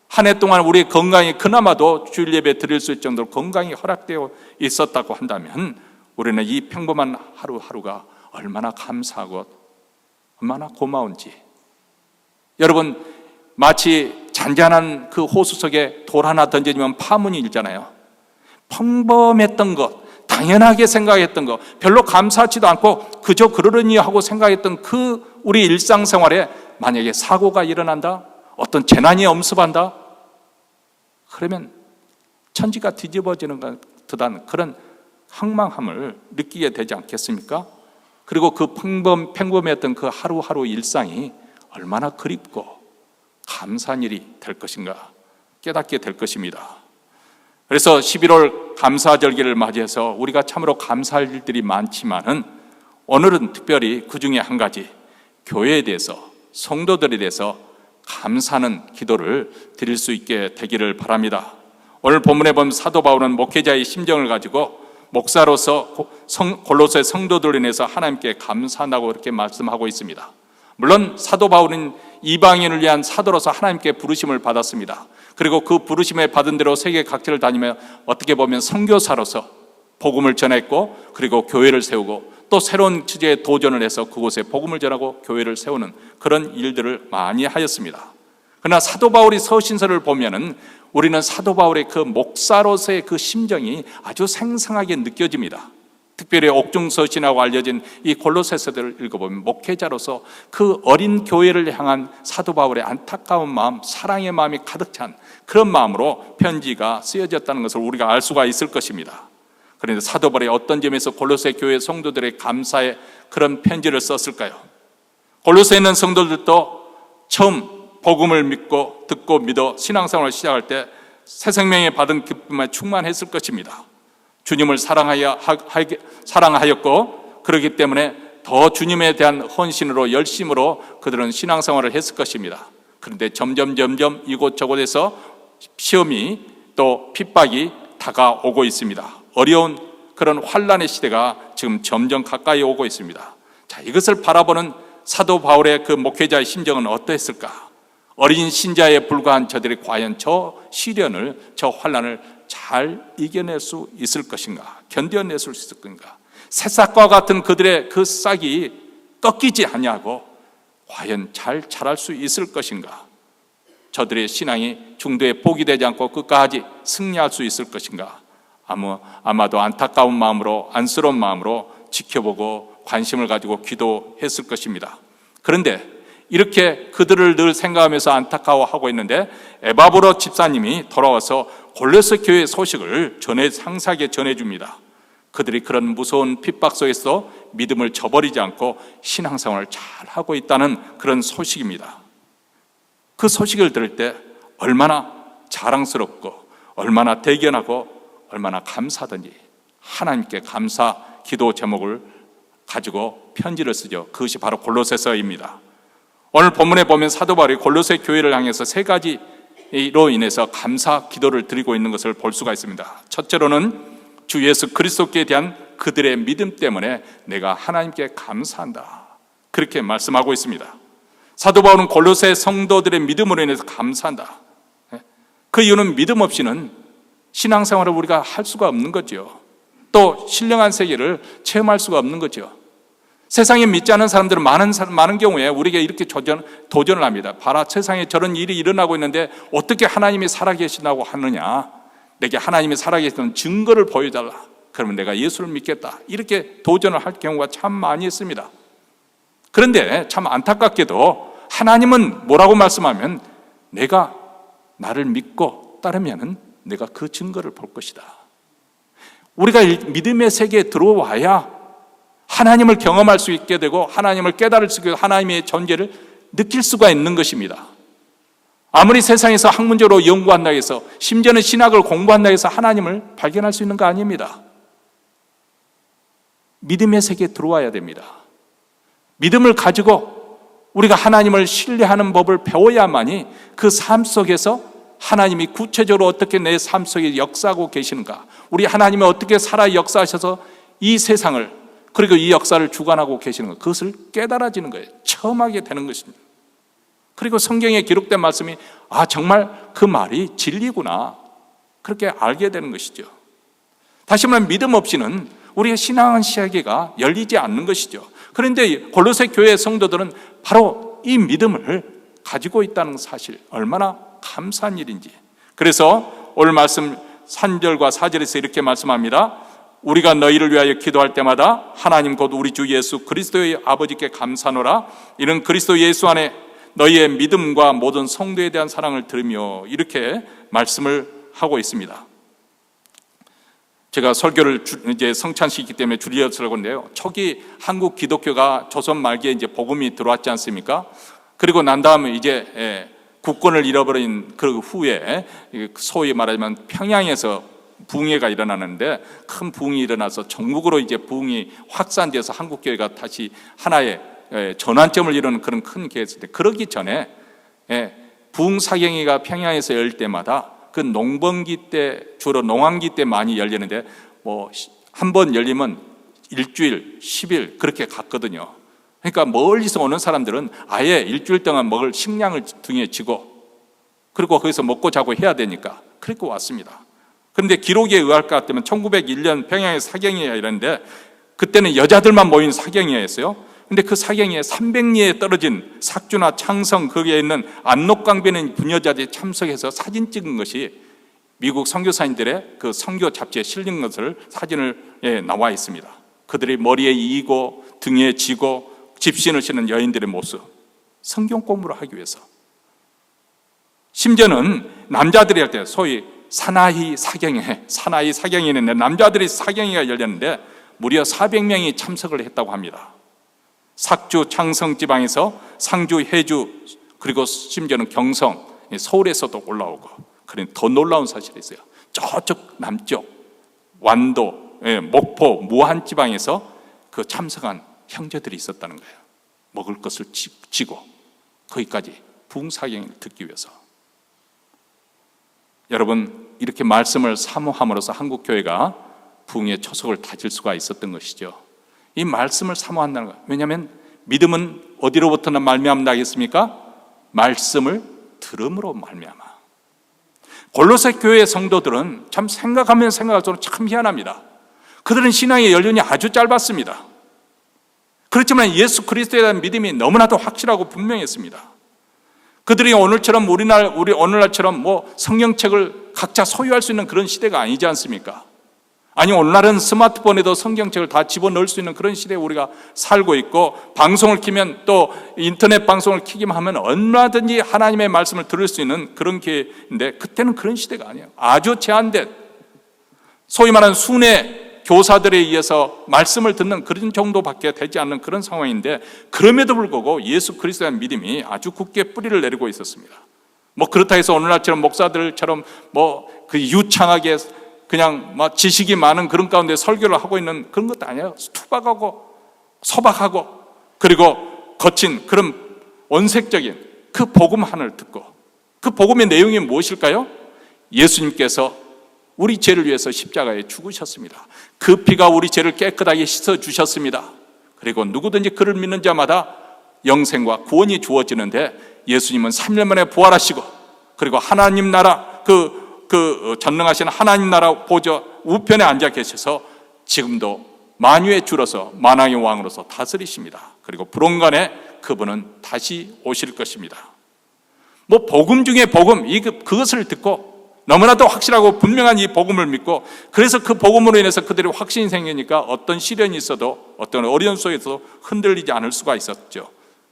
한 해 동안 우리의 건강이 그나마도 주일 예배 드릴 수 있을 정도로 건강이 허락되어 있었다고 한다면 우리는 이 평범한 하루하루가 얼마나 감사하고 얼마나 고마운지. 여러분 마치 잔잔한 그 호수 속에 돌 하나 던져지면 파문이 일잖아요. 평범했던 것, 당연하게 생각했던 것, 별로 감사하지도 않고 그저 그러려니 하고 생각했던 그 우리 일상생활에 만약에 사고가 일어난다, 어떤 재난이 엄습한다, 그러면 천지가 뒤집어지는 것 듯한 그런 황망함을 느끼게 되지 않겠습니까? 그리고 그 평범했던 그 하루하루 일상이 얼마나 그립고 감사한 일이 될 것인가 깨닫게 될 것입니다. 그래서 11월 감사절기를 맞이해서 우리가 참으로 감사할 일들이 많지만은 오늘은 특별히 그 중에 한 가지, 교회에 대해서, 성도들에 대해서 감사하는 기도를 드릴 수 있게 되기를 바랍니다. 오늘 본문에 보면 사도 바울은 목회자의 심정을 가지고 목사로서 골로새 성도들로 인해서 하나님께 감사한다고 이렇게 말씀하고 있습니다. 물론 사도 바울은 이방인을 위한 사도로서 하나님께 부르심을 받았습니다. 그리고 그 부르심에 받은 대로 세계 각지를 다니며 어떻게 보면 선교사로서 복음을 전했고, 그리고 교회를 세우고, 또 새로운 주제에 도전을 해서 그곳에 복음을 전하고 교회를 세우는 그런 일들을 많이 하였습니다. 그러나 사도 바울이 서신서를 보면은 우리는 사도 바울의 그 목사로서의 그 심정이 아주 생생하게 느껴집니다. 특별히 옥중서신이라고 알려진 이 골로새서들을 읽어보면 목회자로서 그 어린 교회를 향한 사도 바울의 안타까운 마음, 사랑의 마음이 가득 찬 그런 마음으로 편지가 쓰여졌다는 것을 우리가 알 수가 있을 것입니다. 그런데 사도 바울이 어떤 점에서 골로새 교회 성도들의 감사의 그런 편지를 썼을까요? 골로새에 있는 성도들도 처음 복음을 믿고 듣고 믿어 신앙생활을 시작할 때 새 생명에 받은 기쁨에 충만했을 것입니다. 주님을 사랑하였고, 그렇기 때문에 더 주님에 대한 헌신으로 열심으로 그들은 신앙생활을 했을 것입니다. 그런데 점점 이곳저곳에서 시험이 또 핍박이 다가오고 있습니다. 어려운 그런 환난의 시대가 지금 점점 가까이 오고 있습니다. 자, 이것을 바라보는 사도 바울의 그 목회자의 심정은 어떠했을까? 어린 신자에 불과한 저들이 과연 저 시련을, 저 환난을 잘 이겨낼 수 있을 것인가? 견뎌낼 수 있을 것인가? 새싹과 같은 그들의 그 싹이 꺾이지 아니하고 과연 잘 자랄 수 있을 것인가? 저들의 신앙이 중도에 포기되지 않고 끝까지 승리할 수 있을 것인가? 아마도 안타까운 마음으로, 안쓰러운 마음으로 지켜보고 관심을 가지고 기도했을 것입니다. 그런데 이렇게 그들을 늘 생각하면서 안타까워하고 있는데 에바브로 집사님이 돌아와서 골로새 교회 소식을 상세하게 전해줍니다. 그들이 그런 무서운 핍박 속에서 믿음을 저버리지 않고 신앙생활을 잘 하고 있다는 그런 소식입니다. 그 소식을 들을 때 얼마나 자랑스럽고, 얼마나 대견하고, 얼마나 감사하든지 하나님께 감사 기도 제목을 가지고 편지를 쓰죠. 그것이 바로 골로새서입니다. 오늘 본문에 보면 사도 바울이 골로새 교회를 향해서 세 가지로 인해서 감사 기도를 드리고 있는 것을 볼 수가 있습니다. 첫째로는 주 예수 그리스도께 대한 그들의 믿음 때문에 내가 하나님께 감사한다, 그렇게 말씀하고 있습니다. 사도 바울은 골로새 성도들의 믿음으로 인해서 감사한다. 그 이유는 믿음 없이는 신앙생활을 우리가 할 수가 없는 거죠. 또 신령한 세계를 체험할 수가 없는 거죠. 세상에 믿지 않는 사람들은 많은 경우에 우리에게 이렇게 도전을 합니다. 봐라, 세상에 저런 일이 일어나고 있는데 어떻게 하나님이 살아계신다고 하느냐? 내게 하나님이 살아계시는 증거를 보여달라. 그러면 내가 예수를 믿겠다. 이렇게 도전을 할 경우가 참 많이 있습니다. 그런데 참 안타깝게도 하나님은 뭐라고 말씀하면 내가 나를 믿고 따르면 내가 그 증거를 볼 것이다. 우리가 믿음의 세계에 들어와야 하나님을 경험할 수 있게 되고 하나님을 깨달을 수 있고 하나님의 존재를 느낄 수가 있는 것입니다. 아무리 세상에서 학문적으로 연구한다고 해서, 심지어는 신학을 공부한다고 해서 하나님을 발견할 수 있는 거 아닙니다. 믿음의 세계에 들어와야 됩니다. 믿음을 가지고 우리가 하나님을 신뢰하는 법을 배워야만이 그 삶 속에서 하나님이 구체적으로 어떻게 내 삶 속에 역사하고 계시는가, 우리 하나님이 어떻게 살아 역사하셔서 이 세상을, 그리고 이 역사를 주관하고 계시는 것, 그것을 깨달아지는 거예요. 체험하게 되는 것입니다. 그리고 성경에 기록된 말씀이 정말 그 말이 진리구나, 그렇게 알게 되는 것이죠. 다시 말하면 믿음 없이는 우리의 신앙 세계가 열리지 않는 것이죠. 그런데 골로새 교회 성도들은 바로 이 믿음을 가지고 있다는 사실, 얼마나 감사한 일인지. 그래서 오늘 말씀 3절과 4절에서 이렇게 말씀합니다. 우리가 너희를 위하여 기도할 때마다 하나님 곧 우리 주 예수 그리스도의 아버지께 감사하노라. 이는 그리스도 예수 안에 너희의 믿음과 모든 성도에 대한 사랑을 들으며, 이렇게 말씀을 하고 있습니다. 제가 설교를 이제 성찬시키기 때문에 줄여서 하는데요. 초기 한국 기독교가 조선 말기에 이제 복음이 들어왔지 않습니까? 그리고 난 다음에 이제 국권을 잃어버린 그 후에 소위 말하자면 평양에서 부흥회가 일어나는데 큰 부흥이 일어나서 전국으로 이제 부흥이 확산돼서 한국교회가 다시 하나의 전환점을 이루는 그런 큰 계획인데, 그러기 전에 부흥 사경회가 평양에서 열 때마다 그 농번기 때, 주로 농한기 때 많이 열리는데 뭐 한 번 열리면 일주일, 10일 그렇게 갔거든요. 그러니까 멀리서 오는 사람들은 아예 일주일 동안 먹을 식량을 등에 지고, 그리고 거기서 먹고 자고 해야 되니까 그렇게 왔습니다. 그런데 기록에 의할 것 같으면 1901년 평양의 사경회가 이랬는데, 그때는 여자들만 모인 사경회였어요. 근데 그 사경회에 300리에 떨어진 삭주나 창성, 거기에 있는 안록강변의 부녀자들이 참석해서 사진 찍은 것이 미국 선교사님들의 그 선교 잡지에 실린 것을 사진을 나와 있습니다. 그들이 머리에 이고 등에 지고 집신을 신은 여인들의 모습, 성경 공부를 하기 위해서. 심지어는 남자들이 할 때 소위 사나이 사경회는 남자들이 사경회가 열렸는데 무려 400명이 참석을 했다고 합니다. 삭주, 창성 지방에서 상주, 해주, 그리고 심지어는 경성, 서울에서도 올라오고, 그런 더 놀라운 사실이 있어요. 저쪽 남쪽 완도, 목포, 무안 지방에서 그 참석한 형제들이 있었다는 거예요. 먹을 것을 지고 거기까지 부흥 사경을 듣기 위해서. 여러분, 이렇게 말씀을 사모함으로써 한국교회가 부흥의 초석을 다질 수가 있었던 것이죠. 이 말씀을 사모한다는 거예요. 왜냐하면 믿음은 어디로부터 말미암나겠습니까? 말씀을 들음으로 말미암아. 골로새 교회 성도들은 참 생각하면 생각할수록 참 희한합니다. 그들은 신앙의 연륜이 아주 짧았습니다. 그렇지만 예수 그리스도에 대한 믿음이 너무나도 확실하고 분명했습니다. 그들이 오늘처럼 우리 오늘날처럼 뭐 성경책을 각자 소유할 수 있는 그런 시대가 아니지 않습니까? 아니, 오늘날은 스마트폰에도 성경책을 다 집어넣을 수 있는 그런 시대에 우리가 살고 있고, 방송을 키면 또 인터넷 방송을 키기만 하면 얼마든지 하나님의 말씀을 들을 수 있는 그런 기회인데, 그때는 그런 시대가 아니에요. 아주 제한된, 소위 말하는 순회 교사들에 의해서 말씀을 듣는 그런 정도밖에 되지 않는 그런 상황인데, 그럼에도 불구하고 예수 그리스도의 믿음이 아주 굳게 뿌리를 내리고 있었습니다. 뭐 그렇다 해서 오늘날처럼 목사들처럼 뭐 그 유창하게 그냥 막 지식이 많은 그런 가운데 설교를 하고 있는 그런 것도 아니에요. 투박하고 소박하고 그리고 거친 그런 원색적인 그 복음 하나를 듣고, 그 복음의 내용이 무엇일까요? 예수님께서 우리 죄를 위해서 십자가에 죽으셨습니다. 그 피가 우리 죄를 깨끗하게 씻어주셨습니다. 그리고 누구든지 그를 믿는 자마다 영생과 구원이 주어지는데, 예수님은 3년 만에 부활하시고, 그리고 하나님 나라 그 전능하신 하나님 나라 보좌 우편에 앉아 계셔서 지금도 만유의 주로서 만왕의 왕으로서 다스리십니다. 그리고 불온간에 그분은 다시 오실 것입니다. 뭐 복음 중에 복음, 그것을 듣고 너무나도 확실하고 분명한 이 복음을 믿고, 그래서 그 복음으로 인해서 그들이 확신이 생기니까 어떤 시련이 있어도, 어떤 어려움 속에서 흔들리지 않을 수가 있었죠.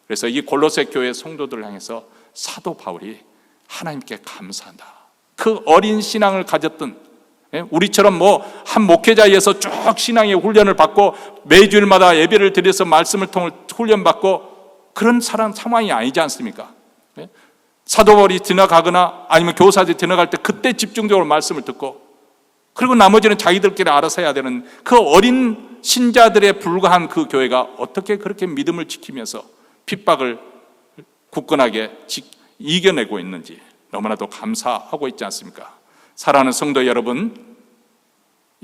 그래서 이 골로새 교회 성도들을 향해서 사도 바울이 하나님께 감사한다. 그 어린 신앙을 가졌던, 우리처럼 뭐 한 목회자에 의해서 쭉 신앙의 훈련을 받고 매주일마다 예배를 드려서 말씀을 통해 훈련받고 그런 상황이 아니지 않습니까? 사도 바울이 지나가거나 아니면 교사들이 지나갈 때 그때 집중적으로 말씀을 듣고, 그리고 나머지는 자기들끼리 알아서 해야 되는 그 어린 신자들에 불과한 그 교회가 어떻게 그렇게 믿음을 지키면서 핍박을 굳건하게 이겨내고 있는지 너무나도 감사하고 있지 않습니까? 사랑하는 성도 여러분,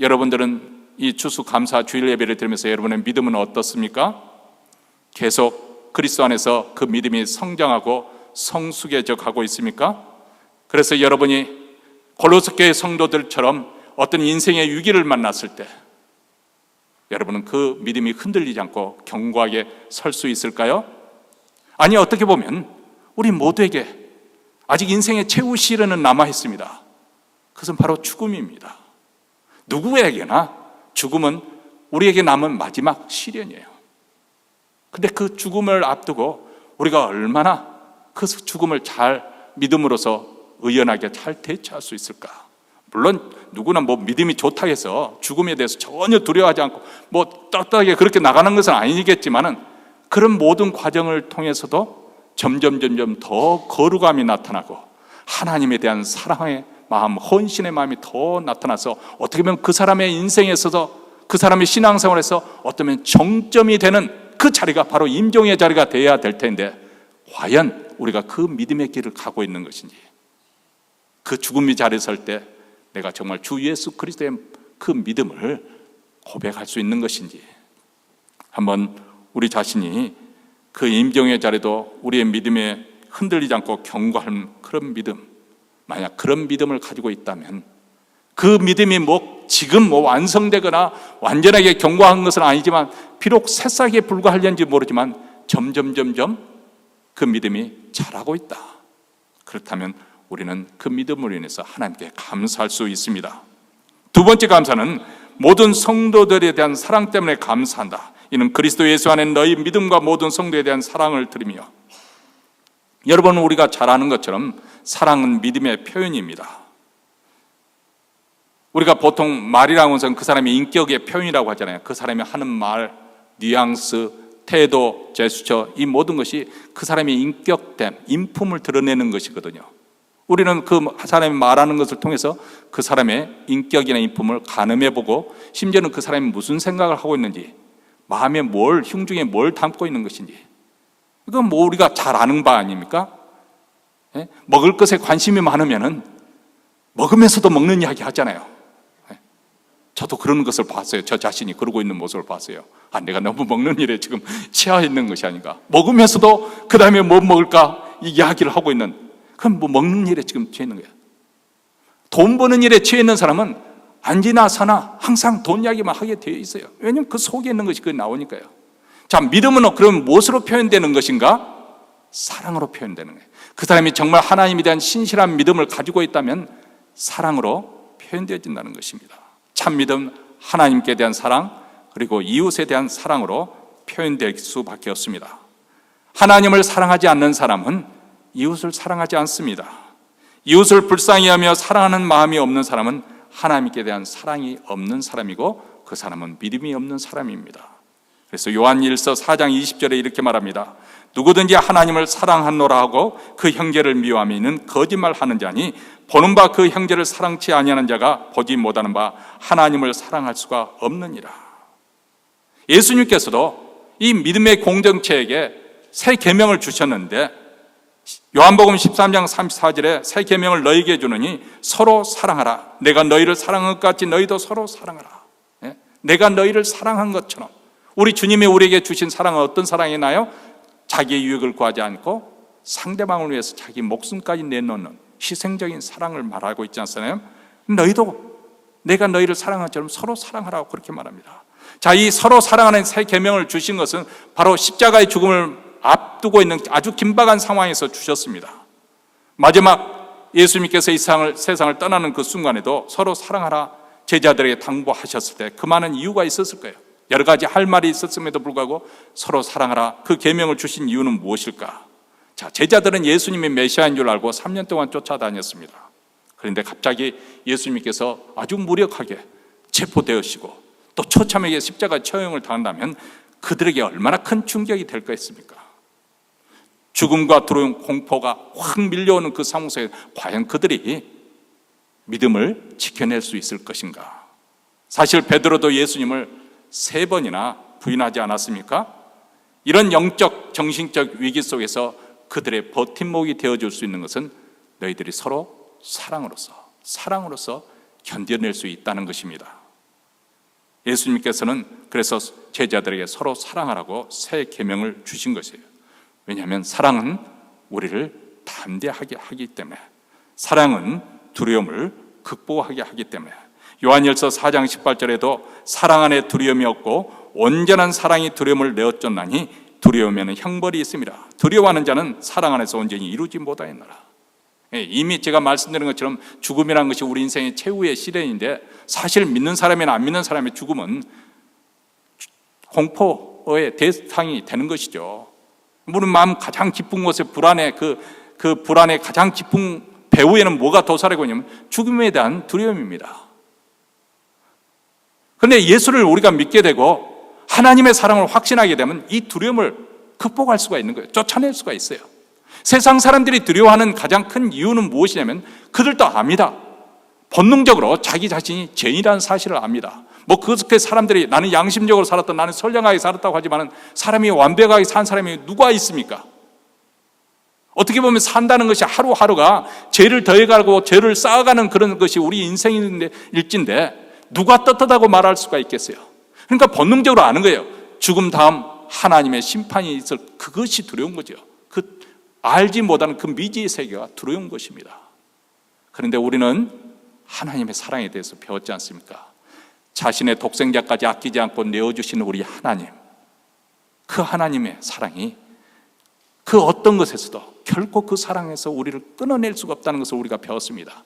여러분들은 이 추수감사 주일 예배를 드리면서 여러분의 믿음은 어떻습니까? 계속 그리스도 안에서 그 믿음이 성장하고 성숙해져 가고 있습니까? 그래서 여러분이 골로새 교회 성도들처럼 어떤 인생의 위기를 만났을 때 여러분은 그 믿음이 흔들리지 않고 견고하게 설 수 있을까요? 아니, 어떻게 보면 우리 모두에게 아직 인생의 최후 시련은 남아 있습니다. 그것은 바로 죽음입니다. 누구에게나 죽음은 우리에게 남은 마지막 시련이에요. 근데 그 죽음을 앞두고 우리가 얼마나 그 죽음을 잘 믿음으로서 의연하게 잘 대처할 수 있을까? 물론 누구나 뭐 믿음이 좋다 해서 죽음에 대해서 전혀 두려워하지 않고 뭐 떳떳하게 그렇게 나가는 것은 아니겠지만은, 그런 모든 과정을 통해서도 점점 더 거룩함이 나타나고 하나님에 대한 사랑의 마음, 헌신의 마음이 더 나타나서 어떻게 보면 그 사람의 인생에 있어서, 그 사람의 신앙생활에서 어쩌면 정점이 되는 그 자리가 바로 임종의 자리가 되어야 될 텐데, 과연 우리가 그 믿음의 길을 가고 있는 것인지, 그 죽음의 자리에 설 때 내가 정말 주 예수 그리스도의 그 믿음을 고백할 수 있는 것인지, 한번 우리 자신이 그 임종의 자리도 우리의 믿음에 흔들리지 않고 견고한 그런 믿음, 만약 그런 믿음을 가지고 있다면, 그 믿음이 지금 완성되거나 완전하게 견고한 것은 아니지만 비록 새싹에 불과할는지 모르지만 점점 그 믿음이 자라고 있다. 그렇다면 우리는 그 믿음으로 인해서 하나님께 감사할 수 있습니다. 두 번째 감사는 모든 성도들에 대한 사랑 때문에 감사한다. 이는 그리스도 예수 안에 너희 믿음과 모든 성도에 대한 사랑을 드리며, 여러분, 우리가 잘 아는 것처럼 사랑은 믿음의 표현입니다. 우리가 보통 말이라고 해서 그 사람의 인격의 표현이라고 하잖아요. 그 사람이 하는 말, 뉘앙스, 태도, 제스처, 이 모든 것이 그 사람의 인격됨, 인품을 드러내는 것이거든요. 우리는 그 사람이 말하는 것을 통해서 그 사람의 인격이나 인품을 가늠해보고, 심지어는 그 사람이 무슨 생각을 하고 있는지, 마음에 흉중에 뭘 담고 있는 것인지, 이건 우리가 잘 아는 바 아닙니까? 먹을 것에 관심이 많으면은 먹으면서도 먹는 이야기 하잖아요. 저도 그런 것을 봤어요. 저 자신이 그러고 있는 모습을 봤어요. 내가 너무 먹는 일에 지금 취해 있는 것이 아닌가. 먹으면서도 그 다음에 뭐 먹을까 이 이야기를 하고 있는, 그럼 먹는 일에 지금 취해 있는 거야. 돈 버는 일에 취해 있는 사람은 앉으나 서나 항상 돈 이야기만 하게 되어 있어요. 왜냐하면 그 속에 있는 것이 그게 나오니까요. 자, 믿음은 그럼 무엇으로 표현되는 것인가? 사랑으로 표현되는 거예요. 그 사람이 정말 하나님에 대한 신실한 믿음을 가지고 있다면 사랑으로 표현되어진다는 것입니다. 참 믿음, 하나님께 대한 사랑, 그리고 이웃에 대한 사랑으로 표현될 수밖에 없습니다. 하나님을 사랑하지 않는 사람은 이웃을 사랑하지 않습니다. 이웃을 불쌍히 하며 사랑하는 마음이 없는 사람은 하나님께 대한 사랑이 없는 사람이고, 그 사람은 믿음이 없는 사람입니다. 그래서 요한일서 4장 20절에 이렇게 말합니다. 누구든지 하나님을 사랑하노라 하고 그 형제를 미워하며 이는 거짓말하는 자니, 보는 바 그 형제를 사랑치 아니하는 자가 보지 못하는 바 하나님을 사랑할 수가 없느니라. 예수님께서도 이 믿음의 공동체에게 새 계명을 주셨는데, 요한복음 13장 34절에 새 계명을 너희에게 주느니 서로 사랑하라. 내가 너희를 사랑한 것 같이 너희도 서로 사랑하라. 내가 너희를 사랑한 것처럼. 우리 주님이 우리에게 주신 사랑은 어떤 사랑이나요? 자기의 유익을 구하지 않고 상대방을 위해서 자기 목숨까지 내놓는 희생적인 사랑을 말하고 있지 않습니까? 너희도 내가 너희를 사랑한 것처럼 서로 사랑하라고 그렇게 말합니다. 자, 이 서로 사랑하는 새 계명을 주신 것은 바로 십자가의 죽음을 앞두고 있는 아주 긴박한 상황에서 주셨습니다. 마지막 예수님께서 이 세상을 떠나는 그 순간에도 서로 사랑하라 제자들에게 당부하셨을 때 그 많은 이유가 있었을 거예요. 여러 가지 할 말이 있었음에도 불구하고 서로 사랑하라 그 계명을 주신 이유는 무엇일까? 자, 제자들은 예수님이 메시아인 줄 알고 3년 동안 쫓아다녔습니다. 그런데 갑자기 예수님께서 아주 무력하게 체포되으시고 또 처참하게 십자가 처형을 당한다면 그들에게 얼마나 큰 충격이 될 것입니까? 죽음과 두려움, 공포가 확 밀려오는 그 상황 속에 과연 그들이 믿음을 지켜낼 수 있을 것인가? 사실 베드로도 예수님을 3번이나 부인하지 않았습니까? 이런 영적, 정신적 위기 속에서 그들의 버팀목이 되어줄 수 있는 것은 너희들이 서로 사랑으로서 견뎌낼 수 있다는 것입니다. 예수님께서는 그래서 제자들에게 서로 사랑하라고 새 계명을 주신 것이에요. 왜냐하면 사랑은 우리를 담대하게 하기 때문에, 사랑은 두려움을 극복하게 하기 때문에. 요한일서 4장 18절에도 사랑 안에 두려움이 없고 온전한 사랑이 두려움을 내어쫓나니 두려움에는 형벌이 있습니다. 두려워하는 자는 사랑 안에서 온전히 이루지 못하였노라. 이미 제가 말씀드린 것처럼 죽음이라는 것이 우리 인생의 최후의 시련인데, 사실 믿는 사람이나 안 믿는 사람의 죽음은 공포의 대상이 되는 것이죠. 우리 마음 가장 깊은 곳에 불안해, 그 불안의 가장 깊은 배후에는 뭐가 도사리고 있냐면 죽음에 대한 두려움입니다. 그런데 예수를 우리가 믿게 되고 하나님의 사랑을 확신하게 되면 이 두려움을 극복할 수가 있는 거예요. 쫓아낼 수가 있어요. 세상 사람들이 두려워하는 가장 큰 이유는 무엇이냐면 그들도 압니다. 본능적으로 자기 자신이 죄인이라는 사실을 압니다. 그렇게 사람들이 나는 양심적으로 살았다, 나는 선량하게 살았다고 하지만 사람이 완벽하게 산 사람이 누가 있습니까? 어떻게 보면 산다는 것이 하루하루가 죄를 더해가고 죄를 쌓아가는 그런 것이 우리 인생인데 일진데 누가 떳떳하고 말할 수가 있겠어요? 그러니까 본능적으로 아는 거예요. 죽음 다음 하나님의 심판이 있을 그것이 두려운 거죠. 그 알지 못하는 그 미지의 세계가 두려운 것입니다. 그런데 우리는 하나님의 사랑에 대해서 배웠지 않습니까? 자신의 독생자까지 아끼지 않고 내어주시는 우리 하나님, 그 하나님의 사랑이 그 어떤 것에서도 결코 그 사랑에서 우리를 끊어낼 수가 없다는 것을 우리가 배웠습니다.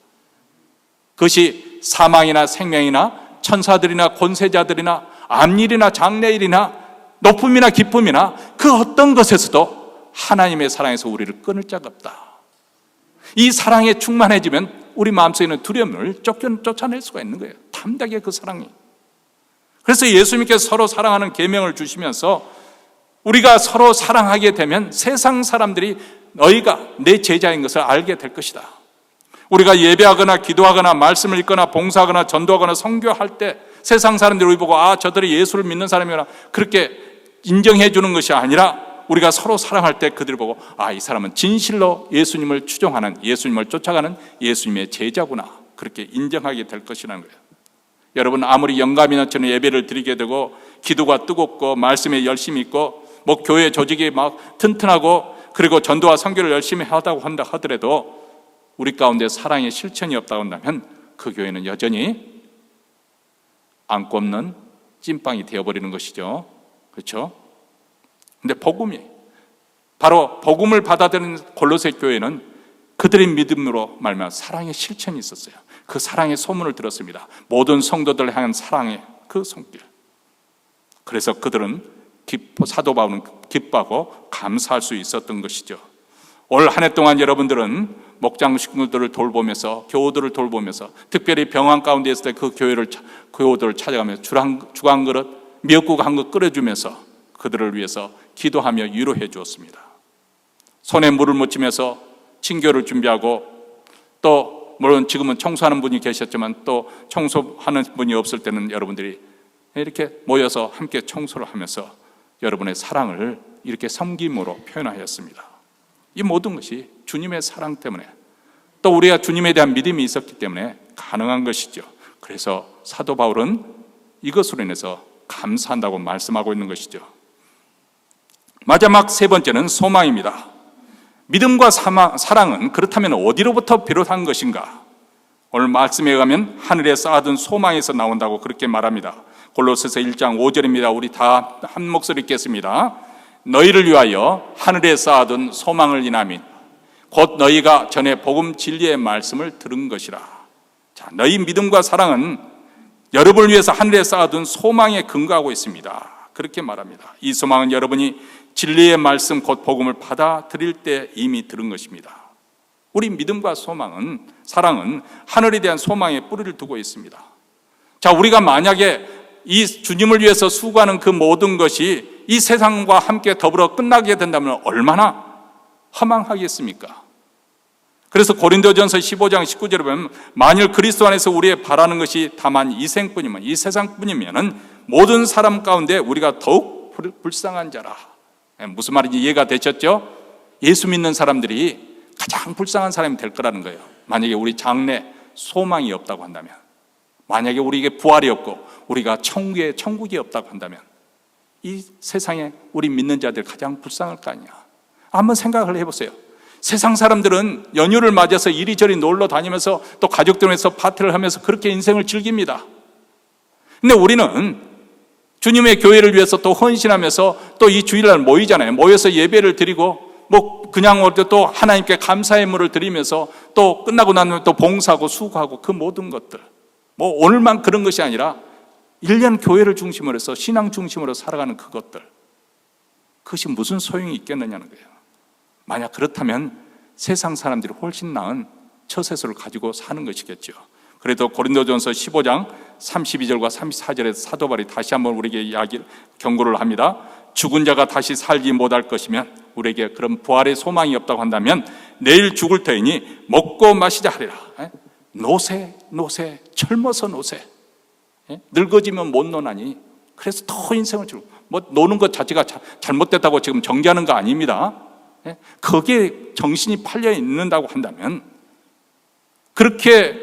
그것이 사망이나 생명이나 천사들이나 권세자들이나 암일이나 장래일이나 높음이나 기쁨이나 그 어떤 것에서도 하나님의 사랑에서 우리를 끊을 자가 없다. 이 사랑에 충만해지면 우리 마음속에 있는 두려움을 쫓아낼 수가 있는 거예요. 담대하게 그 사랑이. 그래서 예수님께서 서로 사랑하는 계명을 주시면서 우리가 서로 사랑하게 되면 세상 사람들이 너희가 내 제자인 것을 알게 될 것이다. 우리가 예배하거나 기도하거나 말씀을 읽거나 봉사하거나 전도하거나 선교할 때 세상 사람들이 우리 보고 저들이 예수를 믿는 사람이구나 그렇게 인정해 주는 것이 아니라 우리가 서로 사랑할 때 그들을 보고 이 사람은 진실로 예수님을 추종하는, 예수님을 쫓아가는 예수님의 제자구나 그렇게 인정하게 될 것이라는 거예요. 여러분, 아무리 영감이 넘치는 예배를 드리게 되고 기도가 뜨겁고 말씀에 열심히 있고 교회 조직이 막 튼튼하고 그리고 전도와 선교를 열심히 하다고 한다 하더라도 우리 가운데 사랑의 실천이 없다고 한다면 그 교회는 여전히 안고 없는 찐빵이 되어버리는 것이죠. 그렇죠? 근데 복음이, 바로 복음을 받아들이는 골로새 교회는 그들의 믿음으로 말미암아 사랑의 실천이 있었어요. 그 사랑의 소문을 들었습니다. 모든 성도들을 향한 사랑의 그 손길. 그래서 그들은 사도 바울은 기뻐하고 감사할 수 있었던 것이죠. 올 한 해 동안 여러분들은 목장 식구들을 돌보면서, 교우들을 돌보면서, 특별히 병환 가운데 있을 때 그 교우들을 찾아가면서 죽 한 그릇, 미역국 한 그릇 끓여주면서 그들을 위해서 기도하며 위로해 주었습니다. 손에 물을 묻히면서 친교를 준비하고, 또 물론 지금은 청소하는 분이 계셨지만 또 청소하는 분이 없을 때는 여러분들이 이렇게 모여서 함께 청소를 하면서 여러분의 사랑을 이렇게 섬김으로 표현하였습니다. 이 모든 것이 주님의 사랑 때문에, 또 우리가 주님에 대한 믿음이 있었기 때문에 가능한 것이죠. 그래서 사도 바울은 이것으로 인해서 감사한다고 말씀하고 있는 것이죠. 마지막 세 번째는 소망입니다. 믿음과 사랑은 그렇다면 어디로부터 비롯한 것인가? 오늘 말씀에 의하면 하늘에 쌓아둔 소망에서 나온다고 그렇게 말합니다. 골로새서 1장 5절입니다. 우리 다 한 목소리 읽겠습니다. 너희를 위하여 하늘에 쌓아둔 소망을 인하민 곧 너희가 전에 복음 진리의 말씀을 들은 것이라. 자, 너희 믿음과 사랑은 여러분을 위해서 하늘에 쌓아둔 소망에 근거하고 있습니다. 그렇게 말합니다. 이 소망은 여러분이 진리의 말씀 곧 복음을 받아들일 때 이미 들은 것입니다. 우리 믿음과 소망은, 사랑은 하늘에 대한 소망에 뿌리를 두고 있습니다. 자, 우리가 만약에 이 주님을 위해서 수고하는 그 모든 것이 이 세상과 함께 더불어 끝나게 된다면 얼마나 허망하겠습니까? 그래서 고린도전서 15장 19절에 보면 만일 그리스도 안에서 우리의 바라는 것이 다만 이 생뿐이면, 이 세상뿐이면 모든 사람 가운데 우리가 더욱 불쌍한 자라. 무슨 말인지 이해가 되셨죠? 예수 믿는 사람들이 가장 불쌍한 사람이 될 거라는 거예요. 만약에 우리 장래 소망이 없다고 한다면, 만약에 우리에게 부활이 없고 우리가 천국이 없다고 한다면 이 세상에 우리 믿는 자들 가장 불쌍할 거 아니야. 한번 생각을 해보세요. 세상 사람들은 연휴를 맞아서 이리저리 놀러 다니면서 또 가족들에서 파티를 하면서 그렇게 인생을 즐깁니다. 근데 우리는 주님의 교회를 위해서 또 헌신하면서 또 이 주일날 모이잖아요. 모여서 예배를 드리고 그냥 또 하나님께 감사의 물을 드리면서 또 끝나고 나면 또 봉사하고 수고하고 그 모든 것들, 오늘만 그런 것이 아니라 1년 교회를 중심으로 해서 신앙 중심으로 살아가는 그것들, 그것이 무슨 소용이 있겠느냐는 거예요. 만약 그렇다면 세상 사람들이 훨씬 나은 처세술을 가지고 사는 것이겠죠. 그래도 고린도전서 15장 32절과 34절에 사도 바울이 다시 한번 우리에게 경고를 합니다. 죽은 자가 다시 살지 못할 것이면, 우리에게 그런 부활의 소망이 없다고 한다면 내일 죽을 터이니 먹고 마시자 하리라. 노세, 젊어서 노세. 늙어지면 못 노나니. 그래서 더 인생을 주고, 노는 것 자체가 잘못됐다고 지금 정죄하는 거 아닙니다. 거기에 정신이 팔려 있는다고 한다면, 그렇게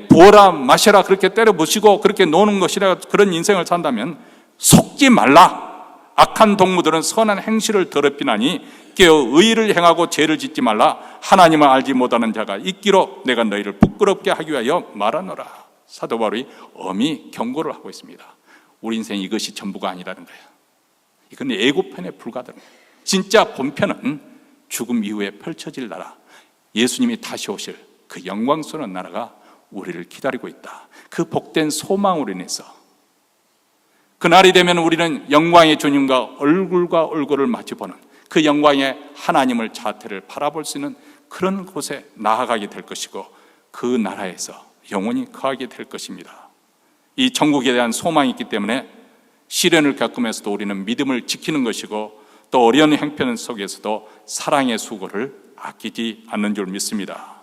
부어라 마셔라 그렇게 때려 부시고 그렇게 노는 것이라 그런 인생을 산다면 속지 말라. 악한 동무들은 선한 행실을 더럽히나니 깨어 의를 행하고 죄를 짓지 말라. 하나님을 알지 못하는 자가 있기로 내가 너희를 부끄럽게 하기 위하여 말하노라. 사도 바울이 엄히 경고를 하고 있습니다. 우리 인생 이것이 전부가 아니라는 거예요. 이건 예고편에 불과하다는 거예요. 진짜 본편은 죽음 이후에 펼쳐질 나라, 예수님이 다시 오실 그 영광스러운 나라가 우리를 기다리고 있다. 그 복된 소망으로 인해서 그날이 되면 우리는 영광의 주님과 얼굴과 얼굴을 마주보는 그 영광의 하나님을 자태를 바라볼 수 있는 그런 곳에 나아가게 될 것이고, 그 나라에서 영원히 거하게 될 것입니다. 이 천국에 대한 소망이 있기 때문에 시련을 겪으면서도 우리는 믿음을 지키는 것이고, 또 어려운 형편 속에서도 사랑의 수고를 아끼지 않는 줄 믿습니다.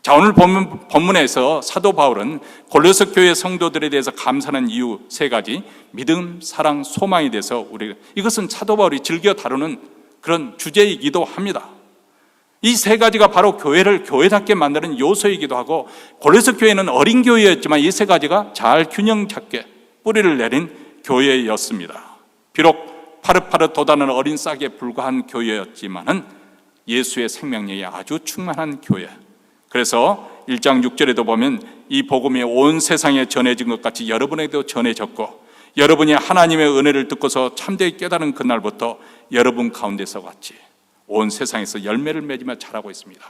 자, 오늘 본문에서 사도 바울은 골로새 교회 성도들에 대해서 감사하는 이유 3가지, 믿음, 사랑, 소망에 대해서 이것은 사도 바울이 즐겨 다루는 그런 주제이기도 합니다. 이 3가지가 바로 교회를 교회답게 만드는 요소이기도 하고, 골로새 교회는 어린 교회였지만 이 3가지가 잘 균형 잡게 뿌리를 내린 교회였습니다. 비록 파릇파릇 돋아는 어린 싹에 불과한 교회였지만은 예수의 생명력이 아주 충만한 교회. 그래서 1장 6절에도 보면 이 복음이 온 세상에 전해진 것 같이 여러분에게도 전해졌고, 여러분이 하나님의 은혜를 듣고서 참되게 깨달은 그날부터 여러분 가운데서 같이 온 세상에서 열매를 맺으며 자라고 있습니다.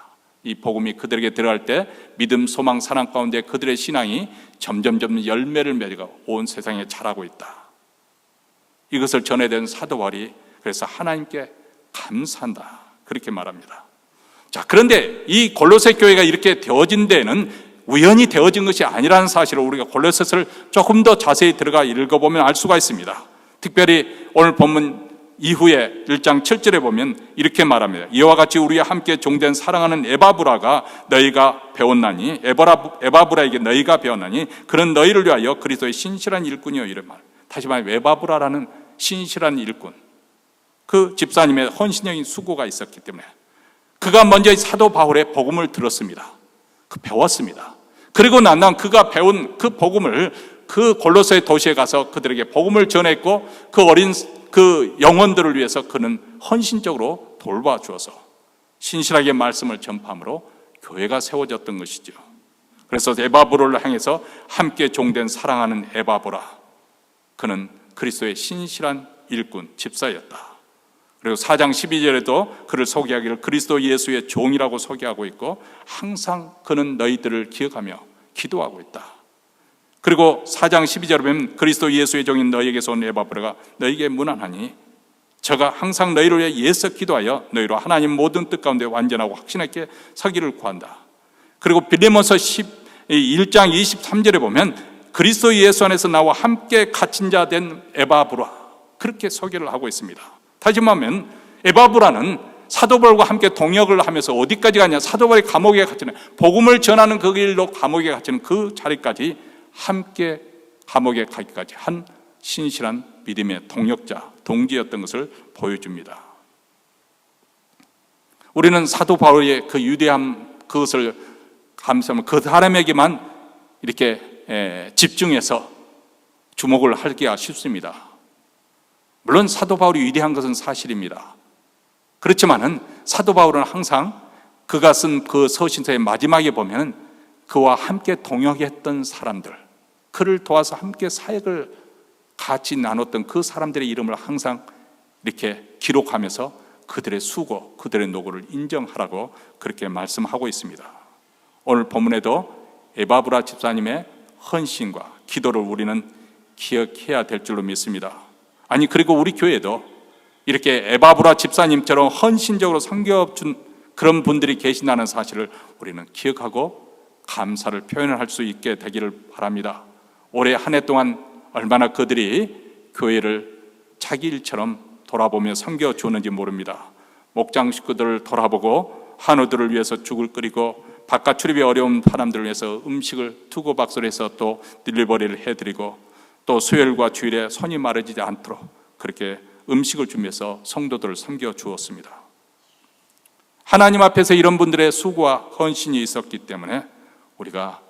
이 복음이 그들에게 들어갈 때 믿음, 소망, 사랑 가운데 그들의 신앙이 점점점 열매를 맺어 온 세상에 자라고 있다. 이것을 전해된 사도 바울이 그래서 하나님께 감사한다 그렇게 말합니다. 자, 그런데 이 골로새 교회가 이렇게 되어진 데는 우연히 되어진 것이 아니라는 사실을 우리가 골로새서를 조금 더 자세히 들어가 읽어보면 알 수가 있습니다. 특별히 오늘 본문 이후에 1장 7절에 보면 이렇게 말합니다. 이와 같이 우리와 함께 종된 사랑하는 에바브라가 너희가 배웠나니, 에바브라에게 너희가 배웠나니 그는 너희를 위하여 그리스도의 신실한 일꾼이요. 이런 말. 다시 말하면 에바브라라는 신실한 일꾼, 그 집사님의 헌신적인 수고가 있었기 때문에 그가 먼저 사도 바울의 복음을 들었습니다. 배웠습니다. 그리고 난 다음 그가 배운 그 복음을 그 골로새 도시에 가서 그들에게 복음을 전했고, 그 어린 그 영혼들을 위해서 그는 헌신적으로 돌봐주어서 신실하게 말씀을 전파함으로 교회가 세워졌던 것이죠. 그래서 에바브라를 향해서 함께 종된 사랑하는 에바브라, 그는 그리스도의 신실한 일꾼, 집사였다. 그리고 4장 12절에도 그를 소개하기를 그리스도 예수의 종이라고 소개하고 있고, 항상 그는 너희들을 기억하며 기도하고 있다. 그리고 4장 12절에 보면 그리스도 예수의 종인 너희에게서 온 에바브라가 너희에게 문안하니 저가 항상 너희를 위해 예서 기도하여 너희로 하나님 모든 뜻 가운데 완전하고 확신하게 서기를 구한다. 그리고 빌레몬서 1장 23절에 보면 그리스도 예수 안에서 나와 함께 갇힌 자 된 에바브라, 그렇게 소개를 하고 있습니다. 다시 말하면 에바브라는 사도 바울과 함께 동역을 하면서 어디까지 가냐, 사도 바울이 감옥에 갇히는, 복음을 전하는 그 길로 감옥에 갇히는 그 자리까지 함께 감옥에 가기까지 한 신실한 믿음의 동역자, 동지였던 것을 보여줍니다. 우리는 사도 바울의 그 유대함, 그것을 감사하면 그 사람에게만 이렇게 집중해서 주목을 하기가 쉽습니다. 물론 사도 바울이 위대한 것은 사실입니다. 그렇지만은 사도 바울은 항상 그가 쓴 그 서신서의 마지막에 보면 그와 함께 동역했던 사람들, 그를 도와서 함께 사역을 같이 나눴던 그 사람들의 이름을 항상 이렇게 기록하면서 그들의 수고, 그들의 노고를 인정하라고 그렇게 말씀하고 있습니다. 오늘 본문에도 에바브라 집사님의 헌신과 기도를 우리는 기억해야 될 줄로 믿습니다. 아니, 그리고 우리 교회도 이렇게 에바브라 집사님처럼 헌신적으로 섬겨준 그런 분들이 계신다는 사실을 우리는 기억하고 감사를 표현할 수 있게 되기를 바랍니다. 올해 한 해 동안 얼마나 그들이 교회를 자기 일처럼 돌아보며 섬겨주었는지 모릅니다. 목장 식구들을 돌아보고 한우들을 위해서 죽을 끓이고 바깥 출입이 어려운 사람들을 위해서 음식을 투고박스로 해서 또 딜리버리를 해드리고, 또 수요일과 주일에 손이 마르지 않도록 그렇게 음식을 준비해서 성도들을 섬겨 주었습니다. 하나님 앞에서 이런 분들의 수고와 헌신이 있었기 때문에 우리가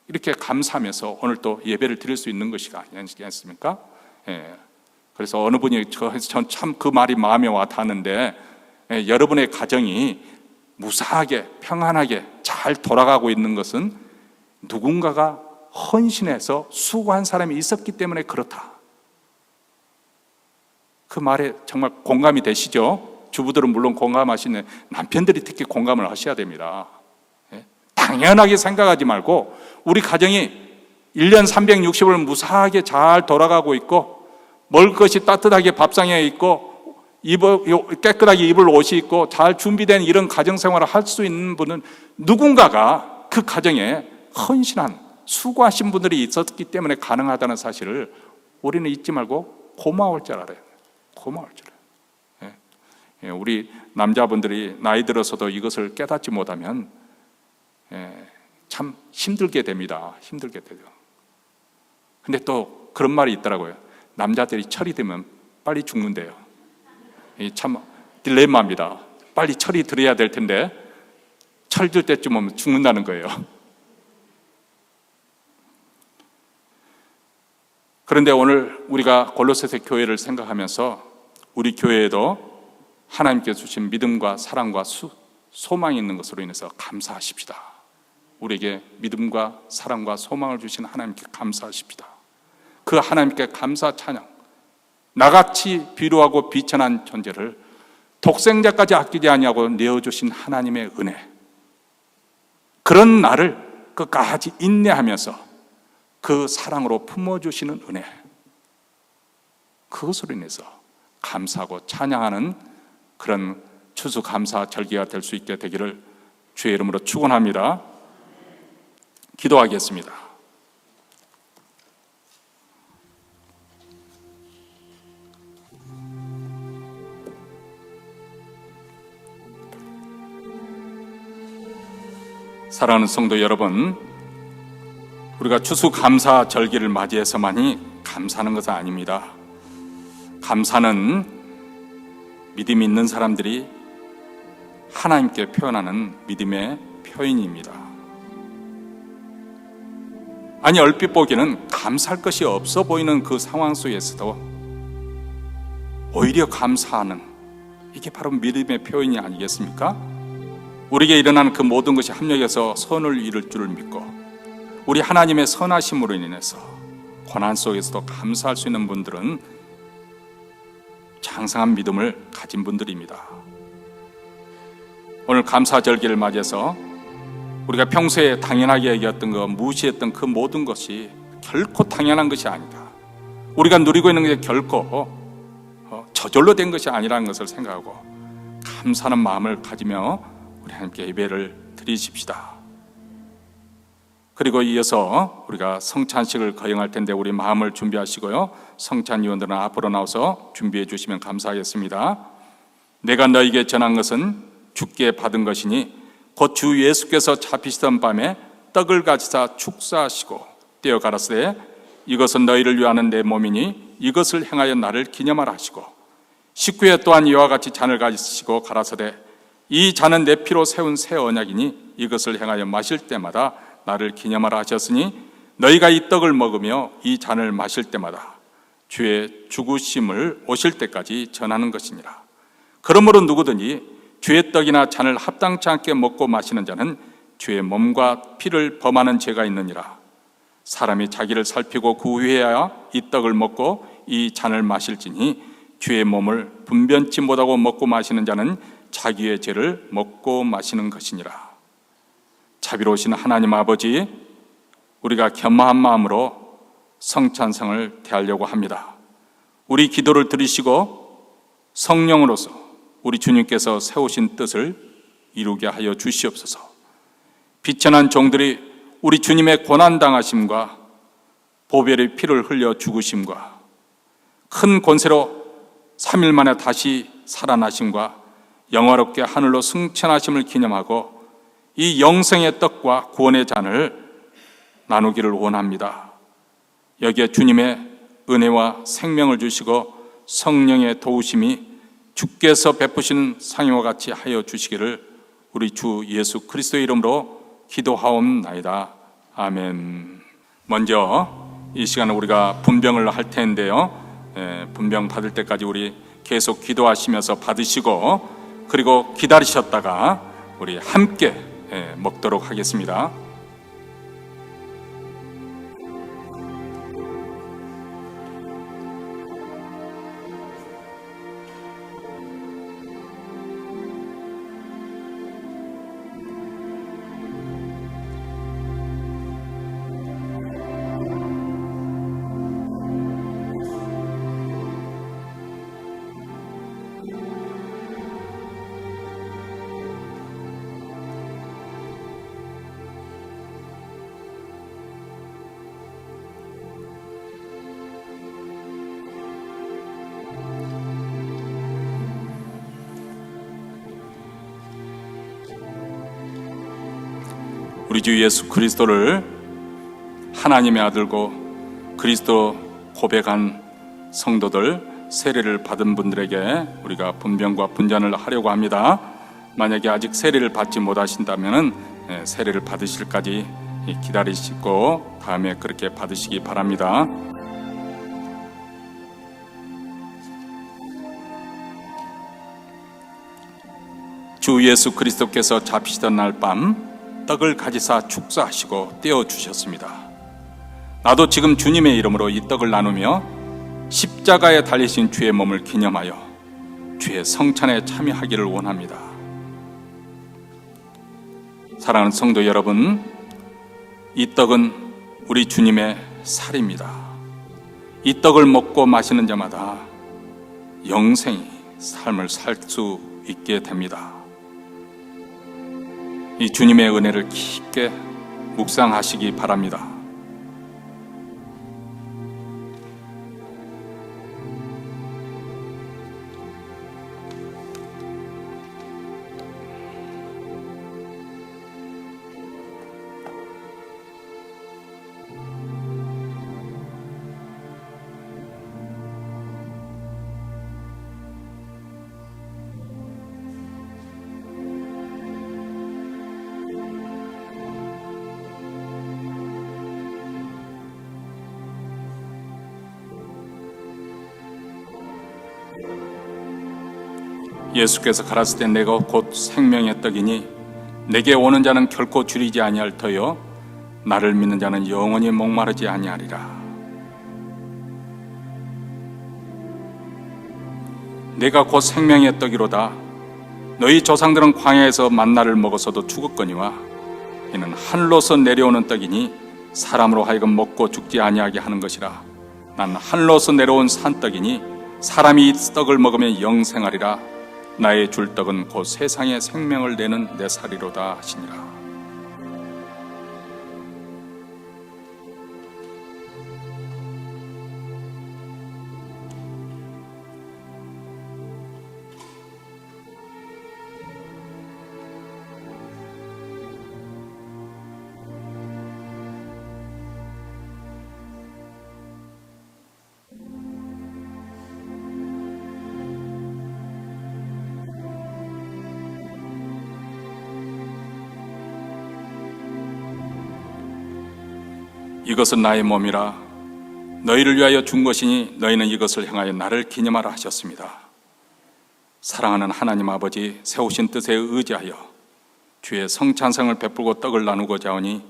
이렇게 감사하면서 오늘 또 예배를 드릴 수 있는 것이 아니겠습니까? 그래서 어느 분이 전 참 그 말이 마음에 와 닿는데, 여러분의 가정이 무사하게 평안하게 잘 돌아가고 있는 것은 누군가가 헌신해서 수고한 사람이 있었기 때문에 그렇다. 그 말에 정말 공감이 되시죠? 주부들은 물론 공감하시는데 남편들이 특히 공감을 하셔야 됩니다. 당연하게 생각하지 말고 우리 가정이 1년 360을 무사하게 잘 돌아가고 있고, 먹을 것이 따뜻하게 밥상에 있고, 깨끗하게 입을 옷이 있고 잘 준비된 이런 가정생활을 할 수 있는 분은 누군가가 그 가정에 헌신한 수고하신 분들이 있었기 때문에 가능하다는 사실을 우리는 잊지 말고 고마울 줄 알아요. 고마울 줄 알아요. 우리 남자분들이 나이 들어서도 이것을 깨닫지 못하면 참 힘들게 됩니다. 힘들게 되죠. 근데 또 그런 말이 있더라고요. 남자들이 철이 되면 빨리 죽는데요. 참 딜레마입니다. 빨리 철이 들어야 될 텐데 철 들 때쯤 오면 죽는다는 거예요. 그런데 오늘 우리가 골로새서 교회를 생각하면서 우리 교회에도 하나님께서 주신 믿음과 사랑과 소망이 있는 것으로 인해서 감사하십시다. 우리에게 믿음과 사랑과 소망을 주신 하나님께 감사하십시다. 그 하나님께 감사 찬양, 나같이 비루하고 비천한 존재를 독생자까지 아끼지 아니하고 내어주신 하나님의 은혜, 그런 나를 끝까지 인내하면서 그 사랑으로 품어주시는 은혜, 그것으로 인해서 감사하고 찬양하는 그런 추수감사 절기가 될 수 있게 되기를 주의 이름으로 축원합니다. 기도하겠습니다. 사랑하는 성도 여러분, 우리가 추수감사 절기를 맞이해서만이 감사하는 것은 아닙니다. 감사는 믿음이 있는 사람들이 하나님께 표현하는 믿음의 표현입니다. 아니, 얼핏 보기에는 감사할 것이 없어 보이는 그 상황 속에서도 오히려 감사하는, 이게 바로 믿음의 표현이 아니겠습니까? 우리에게 일어나는 그 모든 것이 합력해서 선을 이룰 줄을 믿고, 우리 하나님의 선하심으로 인해서 고난 속에서도 감사할 수 있는 분들은 장성한 믿음을 가진 분들입니다. 오늘 감사절기를 맞이해서 우리가 평소에 당연하게 여겼던 것, 무시했던 그 모든 것이 결코 당연한 것이 아니다. 우리가 누리고 있는 게 결코 저절로 된 것이 아니라는 것을 생각하고 감사하는 마음을 가지며 우리 하나님께 예배를 드리십시다. 그리고 이어서 우리가 성찬식을 거행할 텐데 우리 마음을 준비하시고요, 성찬위원들은 앞으로 나와서 준비해 주시면 감사하겠습니다. 내가 너에게 전한 것은 주께 받은 것이니 곧 주 예수께서 잡히시던 밤에 떡을 가지사 축사하시고 떼어 가라사대 이것은 너희를 위하는 내 몸이니 이것을 행하여 나를 기념하라 하시고, 식후에 또한 이와 같이 잔을 가지시고 가라사대 이 잔은 내 피로 세운 새 언약이니 이것을 행하여 마실 때마다 나를 기념하라 하셨으니 너희가 이 떡을 먹으며 이 잔을 마실 때마다 주의 죽으심을 오실 때까지 전하는 것이니라. 그러므로 누구든지 주의 떡이나 잔을 합당치 않게 먹고 마시는 자는 주의 몸과 피를 범하는 죄가 있느니라. 사람이 자기를 살피고 그 후에야 이 떡을 먹고 이 잔을 마실지니 주의 몸을 분변치 못하고 먹고 마시는 자는 자기의 죄를 먹고 마시는 것이니라. 자비로우신 하나님 아버지, 우리가 겸허한 마음으로 성찬상을 대하려고 합니다. 우리 기도를 들으시고 성령으로서 우리 주님께서 세우신 뜻을 이루게 하여 주시옵소서. 비천한 종들이 우리 주님의 고난당하심과 보혈의 피를 흘려 죽으심과 큰 권세로 3일 만에 다시 살아나심과 영화롭게 하늘로 승천하심을 기념하고 이 영생의 떡과 구원의 잔을 나누기를 원합니다. 여기에 주님의 은혜와 생명을 주시고 성령의 도우심이 주께서 베푸시는 상여와 같이 하여 주시기를 우리 주 예수 그리스도의 이름으로 기도하옵나이다. 아멘. 먼저 이 시간에 우리가 분병을 할 텐데요, 분병 받을 때까지 우리 계속 기도하시면서 받으시고, 그리고 기다리셨다가 우리 함께 먹도록 하겠습니다. 우리 주 예수 그리스도를 하나님의 아들고 그리스도 고백한 성도들, 세례를 받은 분들에게 우리가 분병과 분잔을 하려고 합니다. 만약에 아직 세례를 받지 못하신다면 세례를 받으실까지 기다리시고 다음에 그렇게 받으시기 바랍니다. 주 예수 그리스도께서 잡히시던 날 밤 떡을 가지사 축사하시고 떼어주셨습니다. 나도 지금 주님의 이름으로 이 떡을 나누며 십자가에 달리신 주의 몸을 기념하여 주의 성찬에 참여하기를 원합니다. 사랑하는 성도 여러분, 이 떡은 우리 주님의 살입니다. 이 떡을 먹고 마시는 자마다 영생이 삶을 살 수 있게 됩니다. 이 주님의 은혜를 깊게 묵상하시기 바랍니다. 예수께서 가라사대 때 내가 곧 생명의 떡이니 내게 오는 자는 결코 줄이지 아니할 터요 나를 믿는 자는 영원히 목마르지 아니하리라. 내가 곧 생명의 떡이로다. 너희 조상들은 광야에서 만나를 먹어서도 죽었거니와 이는 하늘로서 내려오는 떡이니 사람으로 하여금 먹고 죽지 아니하게 하는 것이라. 난 하늘로서 내려온 산떡이니 사람이 이 떡을 먹으면 영생하리라. 나의 줄 떡은 곧 세상에 생명을 내는 내 살이로다 하시니라. 이것은 나의 몸이라 너희를 위하여 준 것이니 너희는 이것을 향하여 나를 기념하라 하셨습니다. 사랑하는 하나님 아버지, 세우신 뜻에 의지하여 주의 성찬상을 베풀고 떡을 나누고자 하니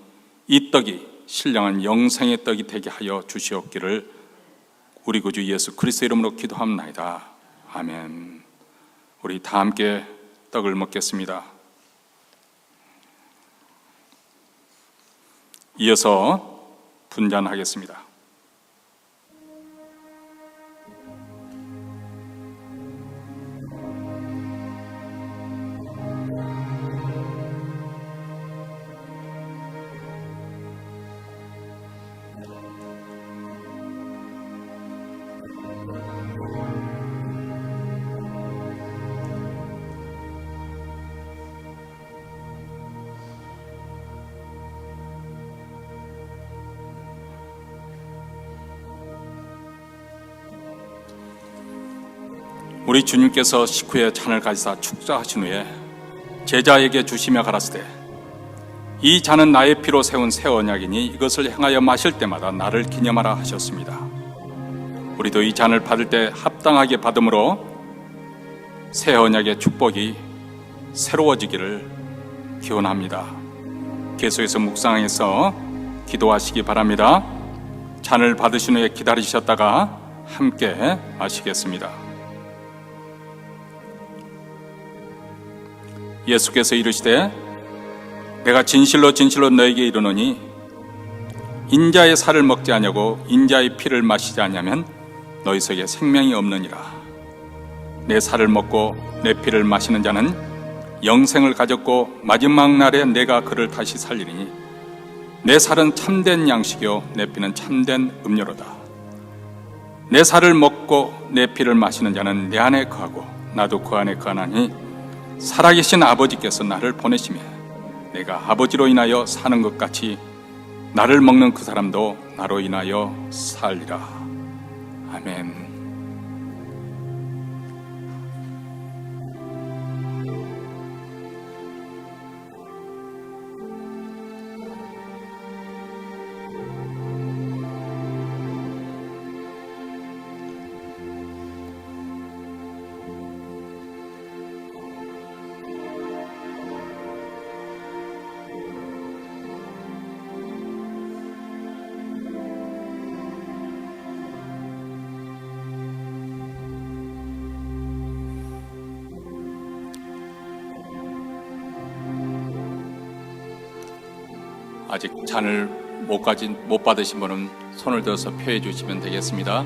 이 떡이 신령한 영생의 떡이 되게 하여 주시옵기를 우리 구주 예수 그리스도 이름으로 기도합나이다. 아멘. 우리 다 함께 떡을 먹겠습니다. 이어서 분잔하겠습니다. 우리 주님께서 식후에 잔을 가지사 축사하신 후에 제자에게 주시며 가라사대 이 잔은 나의 피로 세운 새 언약이니 이것을 행하여 마실 때마다 나를 기념하라 하셨습니다. 우리도 이 잔을 받을 때 합당하게 받음으로 새 언약의 축복이 새로워지기를 기원합니다. 계속해서 묵상해서 기도하시기 바랍니다. 잔을 받으신 후에 기다리셨다가 함께 마시겠습니다. 예수께서 이르시되 내가 진실로 진실로 너에게 이르노니 인자의 살을 먹지 아니하고 인자의 피를 마시지 아니하면 너희 속에 생명이 없느니라. 내 살을 먹고 내 피를 마시는 자는 영생을 가졌고 마지막 날에 내가 그를 다시 살리니 내 살은 참된 양식이요 내 피는 참된 음료로다. 내 살을 먹고 내 피를 마시는 자는 내 안에 거하고 나도 그 안에 거하나니 살아계신 아버지께서 나를 보내시며 내가 아버지로 인하여 사는 것 같이 나를 먹는 그 사람도 나로 인하여 살리라. 아멘. 아직 잔을 못 받으신 분은 손을 들어서 표해 주시면 되겠습니다.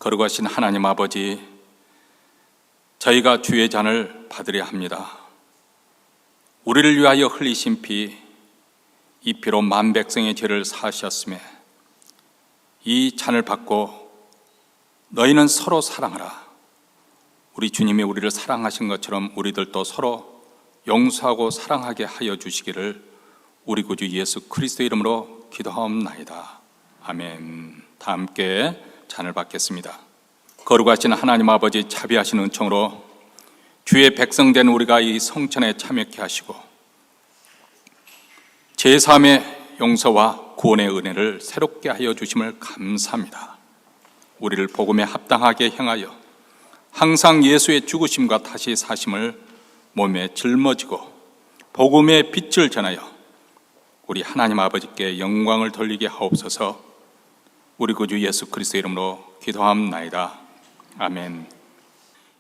거룩하신 하나님 아버지, 저희가 주의 잔을 받으려 합니다. 우리를 위하여 흘리신 피, 이 피로 만 백성의 죄를 사하셨으며 이 잔을 받고 너희는 서로 사랑하라. 우리 주님이 우리를 사랑하신 것처럼 우리들도 서로 용서하고 사랑하게 하여 주시기를 우리 구주 예수 그리스도의 이름으로 기도하옵나이다. 아멘. 다 함께 잔을 받겠습니다. 거룩하신 하나님 아버지, 자비하신 은총으로 주의 백성된 우리가 이 성찬에 참여케 하시고 제3의 용서와 구원의 은혜를 새롭게 하여 주심을 감사합니다. 우리를 복음에 합당하게 행하여 항상 예수의 죽으심과 다시 사심을 몸에 짊어지고 복음의 빛을 전하여 우리 하나님 아버지께 영광을 돌리게 하옵소서. 우리 구주 예수 그리스도의 이름으로 기도합나이다. 아멘.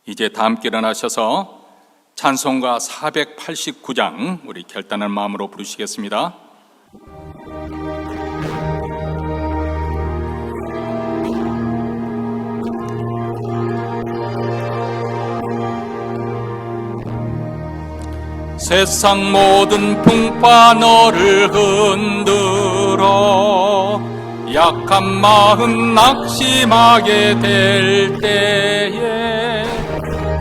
이제 다 함께 일어나셔서 찬송가 489장 우리 결단한 마음으로 부르시겠습니다. 세상 모든 풍파 너를 흔들어 약한 마음 낙심하게 될 때에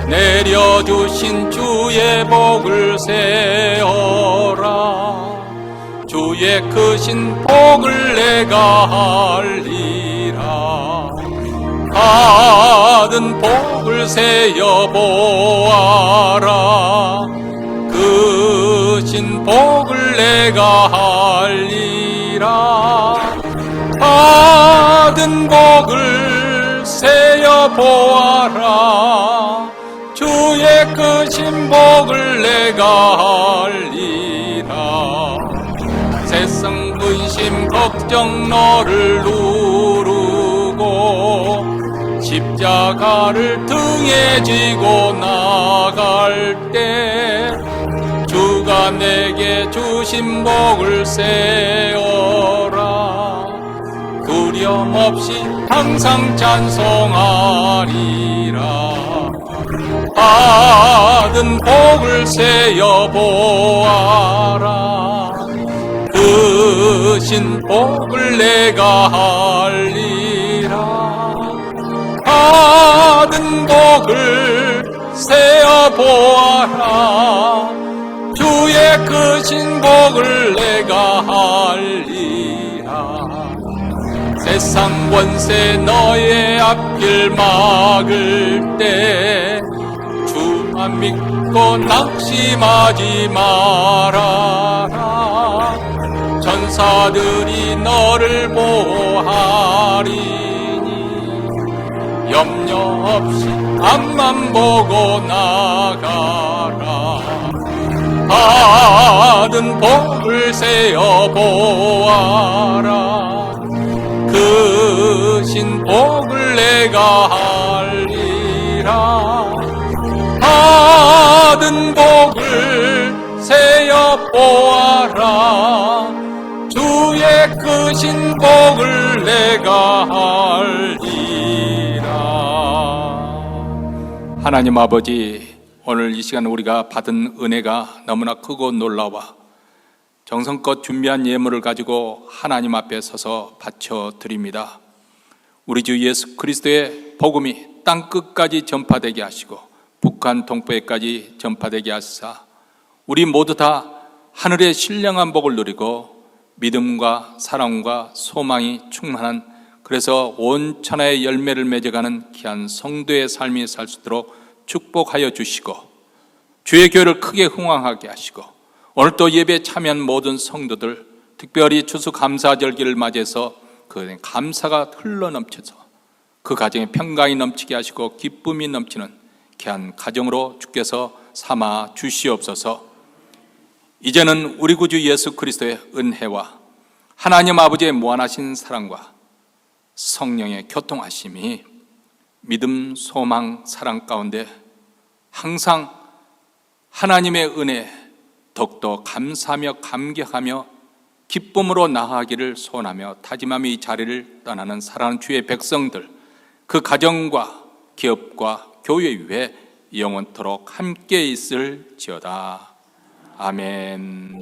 내려주신 주의 복을 세어라. 주의 크신 복을 내가 알리라. 받은 복을 세어 보아라. 크신 복을 내가 알리라. 받은 복을 세어 보아라. 주의 크신 복을 내가 알리라. 세상 근심 걱정 너를 누르고 십자가를 등에 지고 나갈 때 주가 내게 주신 복을 세어라. 두려움 없이 항상 찬송하리라. 받은 복을 세어 보아라. 크신 복을 내가 알리라. 받은 복을 세어 보아라. 주의 크신 복을 내가 알리라. 세상 권세 너의 앞길 막을 때 주만 믿고 낙심하지 말아라. 천사들이 너를 보호하리니 염려 없이 앞만 보고 나가라. 받은 복을 세어 보아라. 크신 복을 내가 알리라. 받은 복을 세어 보아라. 주의 크신 복을 내가 알리라. 하나님 아버지, 오늘 이 시간 우리가 받은 은혜가 너무나 크고 놀라워 정성껏 준비한 예물을 가지고 하나님 앞에 서서 바쳐드립니다. 우리 주 예수 그리스도의 복음이 땅끝까지 전파되게 하시고 북한 동포에까지 전파되게 하시사 우리 모두 다 하늘의 신령한 복을 누리고 믿음과 사랑과 소망이 충만한, 그래서 온 천하의 열매를 맺어가는 귀한 성도의 삶이 살 수 있도록 축복하여 주시고 주의 교회를 크게 흥왕하게 하시고 오늘 또 예배에 참여한 모든 성도들, 특별히 추수감사절기를 맞이해서 그 감사가 흘러넘쳐서 그 가정에 평강이 넘치게 하시고 기쁨이 넘치는 귀한 가정으로 주께서 삼아 주시옵소서. 이제는 우리 구주 예수 그리스도의 은혜와 하나님 아버지의 무한하신 사랑과 성령의 교통하심이 믿음, 소망, 사랑 가운데 항상 하나님의 은혜 더욱더 감사하며 감격하며 기쁨으로 나아가기를 소원하며 다짐하며 이 자리를 떠나는 사랑하는 주의 백성들, 그 가정과 기업과 교회 위에 영원토록 함께 있을지어다. 아멘.